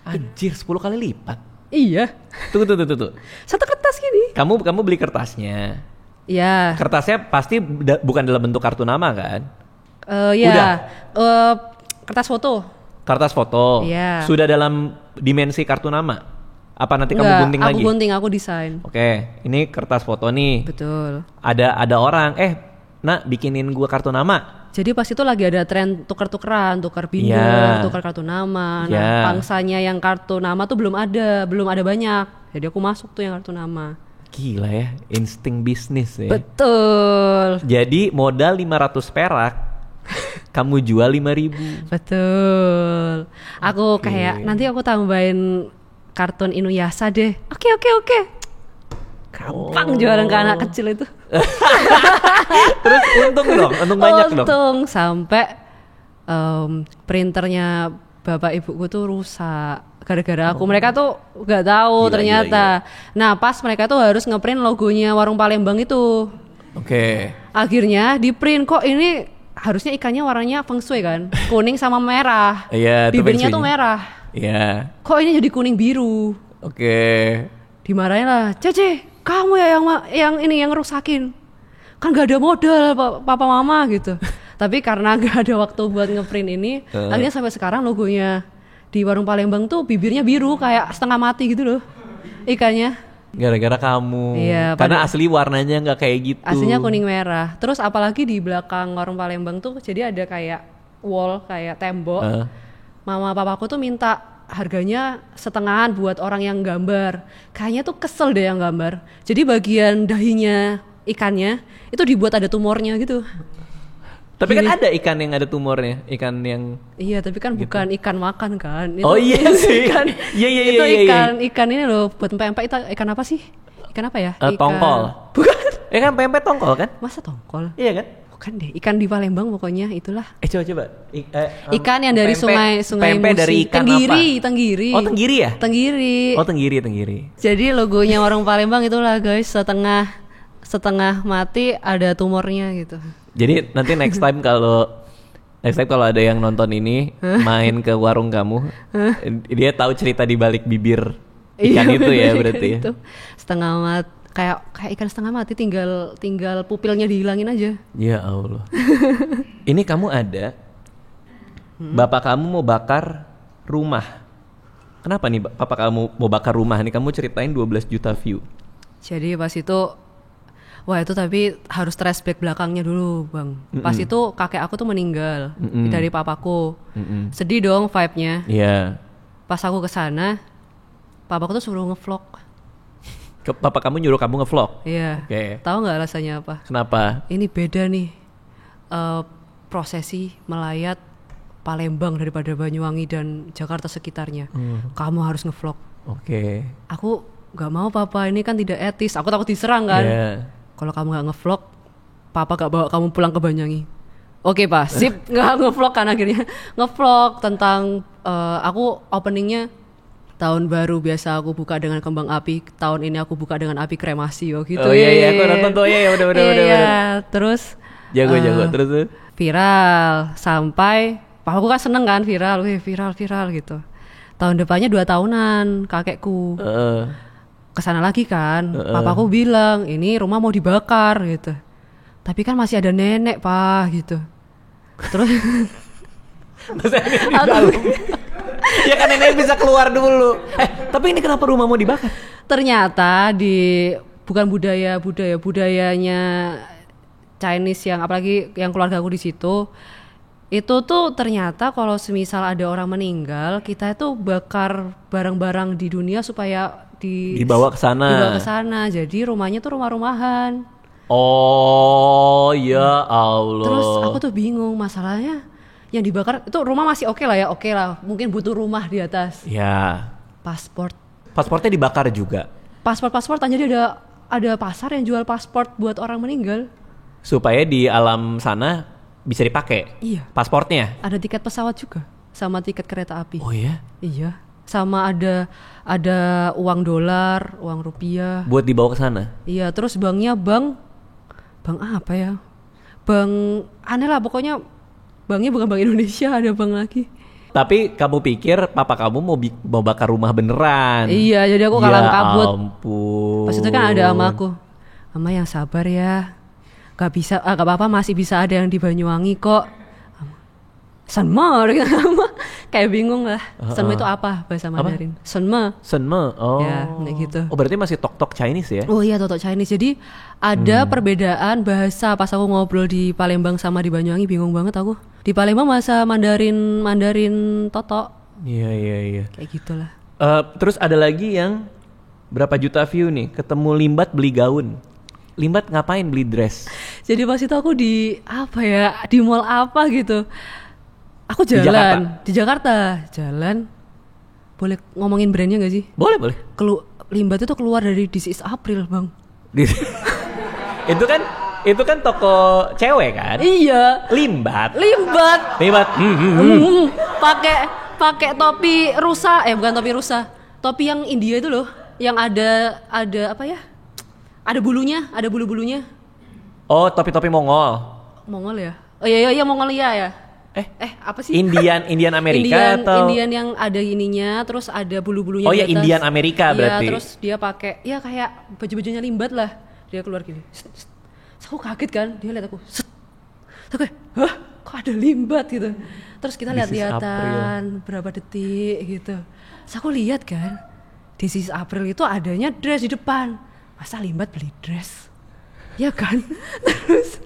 Anjir, 10 kali lipat. Iya. Tunggu. Satu kertas gini. Kamu beli kertasnya. Iya. Kertasnya pasti bukan dalam bentuk kartu nama kan? Iya. Udah. Kertas foto. Kertas foto. Iya. Sudah dalam dimensi kartu nama? Apa nanti kamu Enggak, gunting aku lagi? gunting, aku desain. Oke, ini kertas foto nih. Betul. Ada orang, nak bikinin gua kartu nama. Jadi pas itu lagi ada tren tukar-tukeran, tukar binder, Iya. tukar kartu nama. Nah, Iya. pangsanya yang kartu nama tuh belum ada banyak. Jadi aku masuk tuh yang kartu nama. Gila ya, insting bisnis ya. Betul. Jadi modal 500 perak, kamu jual 5.000. Betul. Aku kayak nanti aku tambahin kartun Inuyasha deh. Oke. Gampang jualan ke anak kecil itu. Terus untung banyak dong. Untung sampai printernya bapak ibuku tuh rusak gara-gara aku. Mereka tuh nggak tahu Gila, ternyata. Nah pas mereka tuh harus ngeprint logonya Warung Palembang itu. Oke. Akhirnya di print, kok ini harusnya ikannya warnanya feng shui kan, kuning sama merah. Iya, itu bibirnya feng tuh shui-nya. merah. Iya. Kok ini jadi kuning biru? Oke. Dimarahin lah, Cece, kamu ya yang rusakin. Kan gak ada modal papa mama gitu. Tapi karena gak ada waktu buat ngeprint ini, akhirnya sampai sekarang logonya di Warung Palembang tuh bibirnya biru kayak setengah mati gitu loh ikannya. Gara-gara kamu. Iya, Karena asli warnanya nggak kayak gitu. Aslinya kuning merah. Terus apalagi di belakang Warung Palembang tuh jadi ada kayak wall, kayak tembok. Mama papaku tuh minta harganya setengahan buat orang yang gambar. Kayaknya tuh kesel deh yang gambar. Jadi bagian dahinya ikannya itu dibuat ada tumornya gitu. Tapi kan Gini. ada ikan yang ada tumornya, ikan yang. Iya, tapi kan bukan ikan makan kan. Oh iya sih. Ikan, Iya. itu ikan ini loh buat pempek itu ikan apa sih? Ikan apa ya? Tongkol. Bukan. Kan pempek tongkol kan? Masa tongkol? Iya kan? Bukan deh. Ikan di Palembang pokoknya itulah. Coba. Ikan yang dari sungai pempek Musi. dari ikan Tenggiri. apa? Oh, tenggiri ya? Tenggiri. Oh, tenggiri. Jadi logonya Warung Palembang itulah guys, setengah mati ada tumornya gitu. Jadi nanti next time kalau Next time kalau ada yang nonton ini main ke warung kamu, dia tahu cerita di balik bibir ikan itu ya berarti ya. Itu. Setengah mati kayak ikan setengah mati tinggal pupilnya dihilangin aja. Ya Allah. Ini kamu ada bapak kamu mau bakar rumah. Kenapa nih bapak kamu mau bakar rumah nih? Kamu ceritain 12 juta view. Jadi pas itu wah itu tapi harus flashback belakangnya dulu bang. Pas itu kakek aku tuh meninggal dari papaku. Sedih dong vibe-nya. Iya. Pas aku kesana, papaku tuh suruh ngevlog. Papa kamu nyuruh kamu ngevlog? Iya. Oke. Tahu nggak rasanya apa? Kenapa? Ini beda nih prosesi melayat Palembang daripada Banyuwangi dan Jakarta sekitarnya. Kamu harus ngevlog. Oke. Aku nggak mau papa, ini kan tidak etis. Aku takut diserang kan. Yeah. Kalau kamu nggak ngevlog, papa gak bawa kamu pulang ke Banyuwangi. Oke pak, sip. Nggak ngevlog kan akhirnya. Ngevlog tentang aku openingnya tahun baru biasa aku buka dengan kembang api. Tahun ini aku buka dengan api kremasi gitu. Oh iya aku nonton tuh ya udah. Terus jago terus tuh. Viral sampai papaku kan seneng kan viral gitu. Tahun depannya 2 tahunan kakekku. Kesana lagi kan, papaku bilang ini rumah mau dibakar gitu. Tapi kan masih ada nenek pak gitu. Terus ya kan nenek bisa keluar dulu. Tapi ini kenapa rumah mau dibakar? Ternyata bukan budayanya Chinese yang apalagi yang keluarga aku di situ. Itu tuh ternyata kalau semisal ada orang meninggal, kita itu bakar barang-barang di dunia supaya dibawa ke sana. Jadi rumahnya tuh rumah-rumahan. Oh ya Allah. Terus aku tuh bingung masalahnya yang dibakar itu rumah masih oke lah. Mungkin butuh rumah di atas. Ya. Pasportnya dibakar juga. Pasport jadi ada pasar yang jual pasport buat orang meninggal. Supaya di alam sana bisa dipakai. Iya. Pasportnya. Ada tiket pesawat juga sama tiket kereta api. Oh ya? Iya. Sama ada uang dolar, uang rupiah. Buat dibawa ke sana. Iya, terus banknya bank apa ya? Bank aneh lah pokoknya. Banknya bukan Bank Indonesia, ada bank lagi. Tapi kamu pikir papa kamu mau bakar rumah beneran? Iya, jadi aku kalang kabut. Ya ampun. Pas itu kan ada ama aku. Ama yang sabar ya. Gak apa-apa masih bisa ada yang di Banyuwangi kok. Senme kayak bingung lah. Senme itu apa bahasa Mandarin? Senme. Oh. Ya, kayak gitu. Oh, berarti masih tok Chinese ya? Oh iya, tok Chinese. Jadi ada perbedaan bahasa pas aku ngobrol di Palembang sama di Banyuwangi, bingung banget aku. Di Palembang bahasa Mandarin totok. Iya. Kayak gitulah. Terus ada lagi yang berapa juta view nih? Ketemu Limbat beli gaun. Limbat ngapain beli dress? Jadi pas itu aku di mall apa gitu. Aku jalan di Jakarta. Jalan. Boleh ngomongin brandnya gak sih? Boleh. Limbat itu keluar dari This Is April, Bang. Itu kan toko cewek kan? Iya. Limbat. Pakai topi rusa, bukan topi rusa. Topi yang India itu loh, yang ada apa ya? Ada bulunya, ada bulu-bulunya. Oh, topi-topi Mongol. Mongol ya? Oh iya Mongolia ya. Apa sih? Indian Amerika atau Indian yang ada ininya, terus ada bulu-bulunya. Oh ya, Indian Amerika berarti. Iya, terus dia pakai ya kayak baju-bajunya Limbat lah. Dia keluar gini. Terus aku kaget kan, dia lihat aku. Terus kayak, "Hah, kok ada Limbat?" gitu. Terus kita lihat-lihatan berapa detik gitu. Terus aku lihat kan, This Is April itu adanya dress di depan. Masa Limbat beli dress? Ya kan? Terus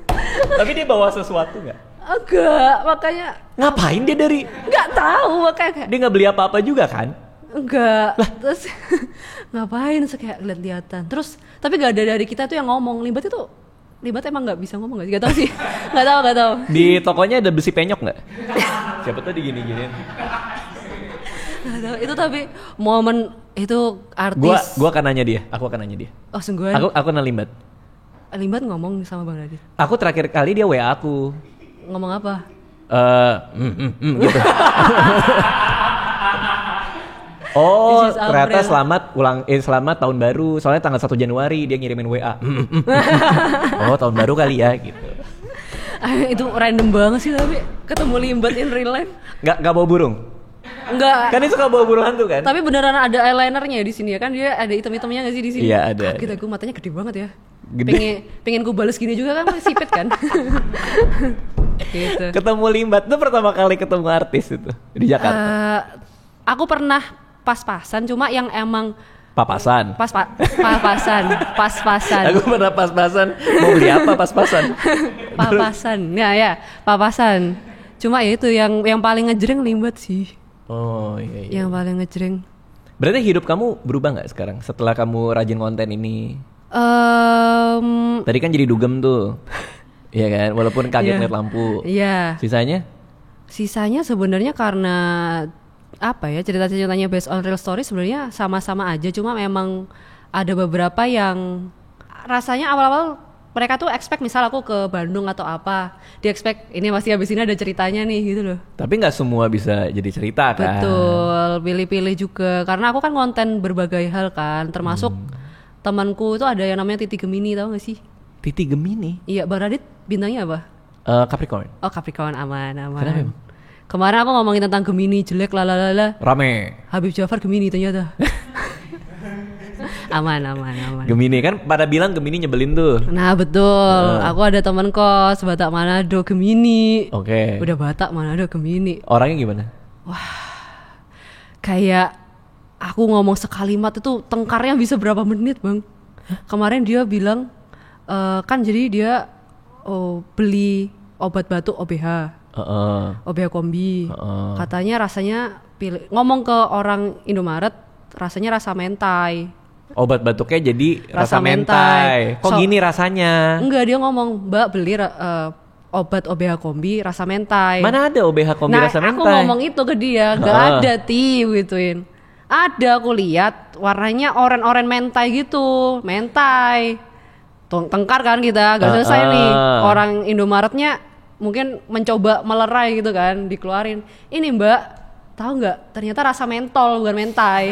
tapi dia bawa sesuatu nggak? Enggak, makanya ngapain dia dari? Nggak tahu makanya. Dia nggak beli apa-apa juga kan? Enggak. Terus ngapain kayak lihat-lihatan. Terus tapi nggak ada dari kita tuh yang ngomong. Limbat emang nggak bisa ngomong nggak sih? Nggak tahu sih. Nggak tahu. Di tokonya ada besi penyok nggak? Siapa tuh digini-giniin? Nggak tahu. Itu tapi momen itu artis. Gua akan nanya dia. Aku akan nanya dia. Oh sungguhan? Aku kenal Limbat. Limbat ngomong sama Bang Radit. Aku terakhir kali dia WA aku. Ngomong apa? Gitu. Oh, ternyata selamat tahun baru. Soalnya tanggal 1 Januari dia ngirimin WA. Oh, tahun baru kali ya gitu. Itu random banget sih tapi ketemu limbat in real life. Nggak bawa burung? Enggak. Kan itu suka bawa burung hantu kan? Tapi beneran ada eyelinernya di sini ya kan, dia ada hitam-hitamnya nggak sih di sini? Iya ada. Kita gue matanya gede banget ya. Gede. Pengen gue bales gini juga kan, sipit kan. Gitu. Ketemu limbat itu pertama kali ketemu artis itu di Jakarta. Aku pernah pas-pasan, cuma yang emang Papasan. pas-pasan. Aku pernah pas-pasan. Mau beli apa pas-pasan? Papasan. Ya, papasan. Cuma ya itu yang paling ngejreng limbat sih. Oh iya. Yang paling ngejreng. Berarti hidup kamu berubah nggak sekarang setelah kamu rajin konten ini? Tadi kan jadi dugem tuh. Iya kan, walaupun kaget ngeliat lampu. Iya. Sisanya sebenarnya karena apa ya, cerita-ceritanya based on real story sebenarnya sama-sama aja, cuma memang ada beberapa yang rasanya awal-awal mereka tuh expect misal aku ke Bandung atau apa, dia expect ini pasti habis ini ada ceritanya nih gitu loh. Tapi nggak semua bisa jadi cerita kan? Betul, pilih-pilih juga karena aku kan konten berbagai hal kan, termasuk temanku itu ada yang namanya Titi Gemini, tahu nggak sih? Titi Gemini? Iya, Bang Radit bintangnya apa? Capricorn. Oh Capricorn, aman. Kenapa emang? Kemarin aku ngomongin tentang Gemini jelek lalalala. Rame. Habib Jafar Gemini ternyata. aman. Gemini kan pada bilang Gemini nyebelin tuh. Nah betul. Aku ada teman kos Batak Manado Gemini. Oke. Udah Batak Manado Gemini. Orangnya gimana? Kayak aku ngomong sekalimat itu tengkarnya bisa berapa menit bang. Kemarin dia bilang kan jadi dia beli obat batuk OBH. OBH kombi. Katanya rasanya ngomong ke orang Indomaret rasanya rasa mentai. Obat batuknya jadi rasa mentai. Kok gini rasanya? Enggak, dia ngomong, "Mbak beli obat OBH kombi rasa mentai." Mana ada OBH kombi rasa mentai? Nah, aku ngomong itu ke dia, enggak ada gituin. Ada, aku lihat warnanya oren-oren mentai gitu, mentai. Tengkar kan kita, gak selesai nih. Orang Indomaretnya mungkin mencoba melerai gitu kan, dikeluarin. Ini Mbak, tahu nggak? Ternyata rasa mentol bukan mentai.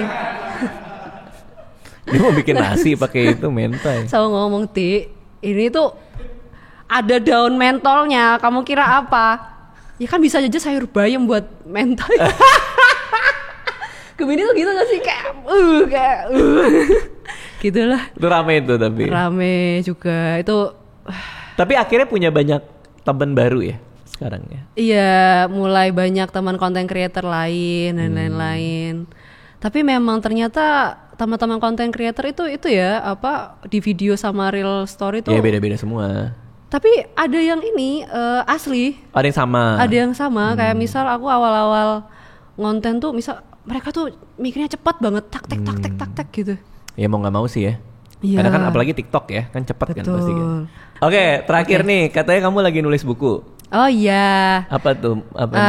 Dia mau bikin nasi pakai itu mentai. Saya ngomong ini tuh ada daun mentolnya. Kamu kira apa? Ya kan bisa aja sayur bayam buat mentai. Gemini tuh gitu gak sih kayak gitulah. Itu rame itu tapi. Rame juga itu. Tapi akhirnya punya banyak teman baru ya sekarang ya. Iya, mulai banyak teman konten creator lain dan lain-lain. Tapi memang ternyata teman-teman konten creator itu ya apa di video sama real story tuh. Iya beda-beda semua. Tapi ada yang ini asli. Ada yang sama. Ada yang sama. Kayak misal aku awal-awal ngonten tuh misal mereka tuh mikirnya cepat banget tak tek gitu. Ya mau nggak mau sih ya. Iya. Karena kan apalagi TikTok ya kan cepat kan pasti kan. Oke, terakhir nih katanya kamu lagi nulis buku. Oh iya. Apa tuh?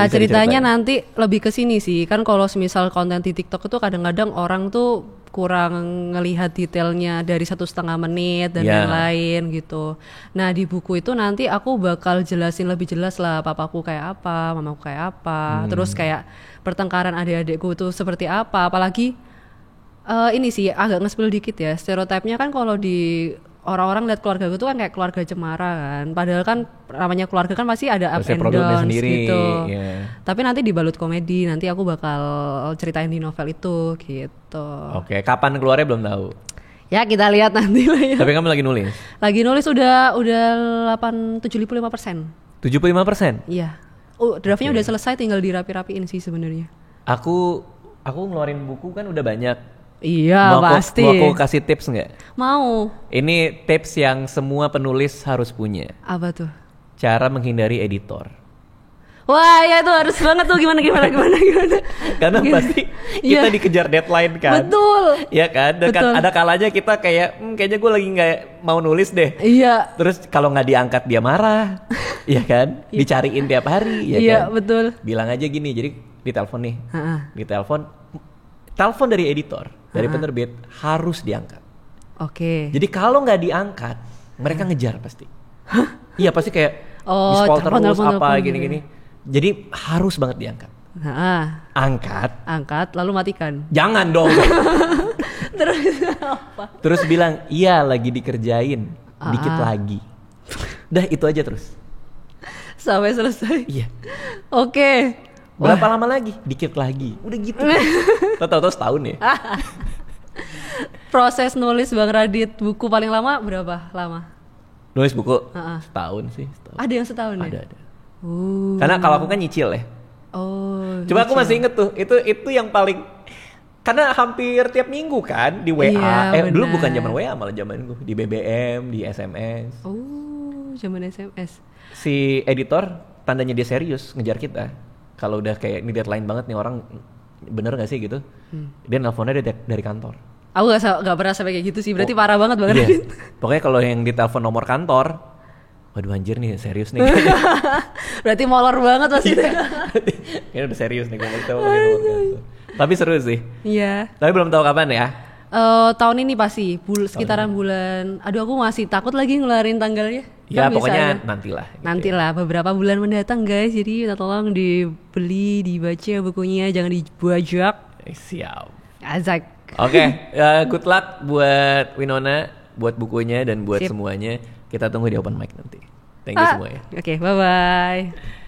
Ceritanya nanti lebih ke sini sih. Kan kalau misal konten di TikTok itu kadang-kadang orang tuh kurang ngelihat detailnya dari 1,5 menit dan lain-lain gitu. Nah di buku itu nanti aku bakal jelasin lebih jelas lah papaku kayak apa, mamaku kayak apa, terus kayak pertengkaran adik-adikku tuh seperti apa. Apalagi ini sih agak nge-spill dikit ya. Stereotipnya kan kalau di orang-orang lihat keluarga gue tuh kan kayak keluarga cemara kan. Padahal kan namanya keluarga kan pasti ada up and downs gitu. Tapi nanti dibalut komedi. Nanti aku bakal ceritain di novel itu gitu. Oke, kapan keluarnya belum tahu. Ya kita lihat nanti lah ya. Tapi kamu lagi nulis? Lagi nulis udah 75%. 75%? Iya. Draftnya udah selesai, tinggal dirapi-rapiin sih sebenarnya. Aku ngeluarin buku kan udah banyak. Iya pasti. Mau aku kasih tips nggak? Mau. Ini tips yang semua penulis harus punya. Apa tuh? Cara menghindari editor. Wah ya itu harus banget tuh gimana. Karena pasti kita dikejar deadline kan. Betul. Iya kan. Dan ada kalanya kita kayak kayaknya gue lagi nggak mau nulis deh. Iya. Terus kalau nggak diangkat dia marah. Iya kan. Dicariin tiap hari. Iya kan? Betul. Bilang aja gini. Jadi ditelepon nih. Telepon dari editor, dari penerbit harus diangkat. Oke. Jadi kalau nggak diangkat, mereka ngejar pasti. Iya pasti kayak di-scroll terus apa gini-gini. Jadi harus banget diangkat. Angkat, lalu matikan. Jangan dong. Terus apa? Terus bilang, iya lagi dikerjain, dikit lagi. Dah itu aja terus. Sampai selesai. Iya. Oke. Berapa lama lagi? Dikit lagi. Udah gitu. Tahu-tahu setahun ya. Proses nulis Bang Radit buku paling lama berapa lama? Nulis buku setahun sih. Ada yang setahun ya? Ada. Karena kalau aku kan nyicil ya. Oh. Coba aku masih inget tuh. Itu yang paling, karena hampir tiap minggu kan di WA. Iya, Dulu bukan benar. zaman WA, malah zaman gue di BBM, di SMS. Oh, zaman SMS. Si editor tandanya dia serius ngejar kita. Kalau udah kayak ini deadline banget nih orang, bener gak sih gitu? Dia nelponnya dari kantor. Aku gak pernah sampai kayak gitu sih. Berarti parah banget Bang Iya. Radit. Pokoknya kalau yang ditelepon nomor kantor, waduh anjir nih serius nih. Berarti molor banget pasti. Kayaknya udah serius nih ngomong nomor kantor. Tapi seru sih. Iya. Tapi belum tahu kapan ya. Tahun ini pasti sekitaran bulan. Aduh aku masih takut lagi ngeluarin tanggalnya. Ya Kan pokoknya bisa, nantilah. Gitu. nantilah beberapa bulan mendatang guys. Jadi minta tolong dibeli, dibaca bukunya, jangan dibajak. Siap. Azak. Oke, good luck buat Winona, buat bukunya dan buat Sip. semuanya. Kita tunggu di open mic nanti. Thank you semua ya. Oke, bye bye.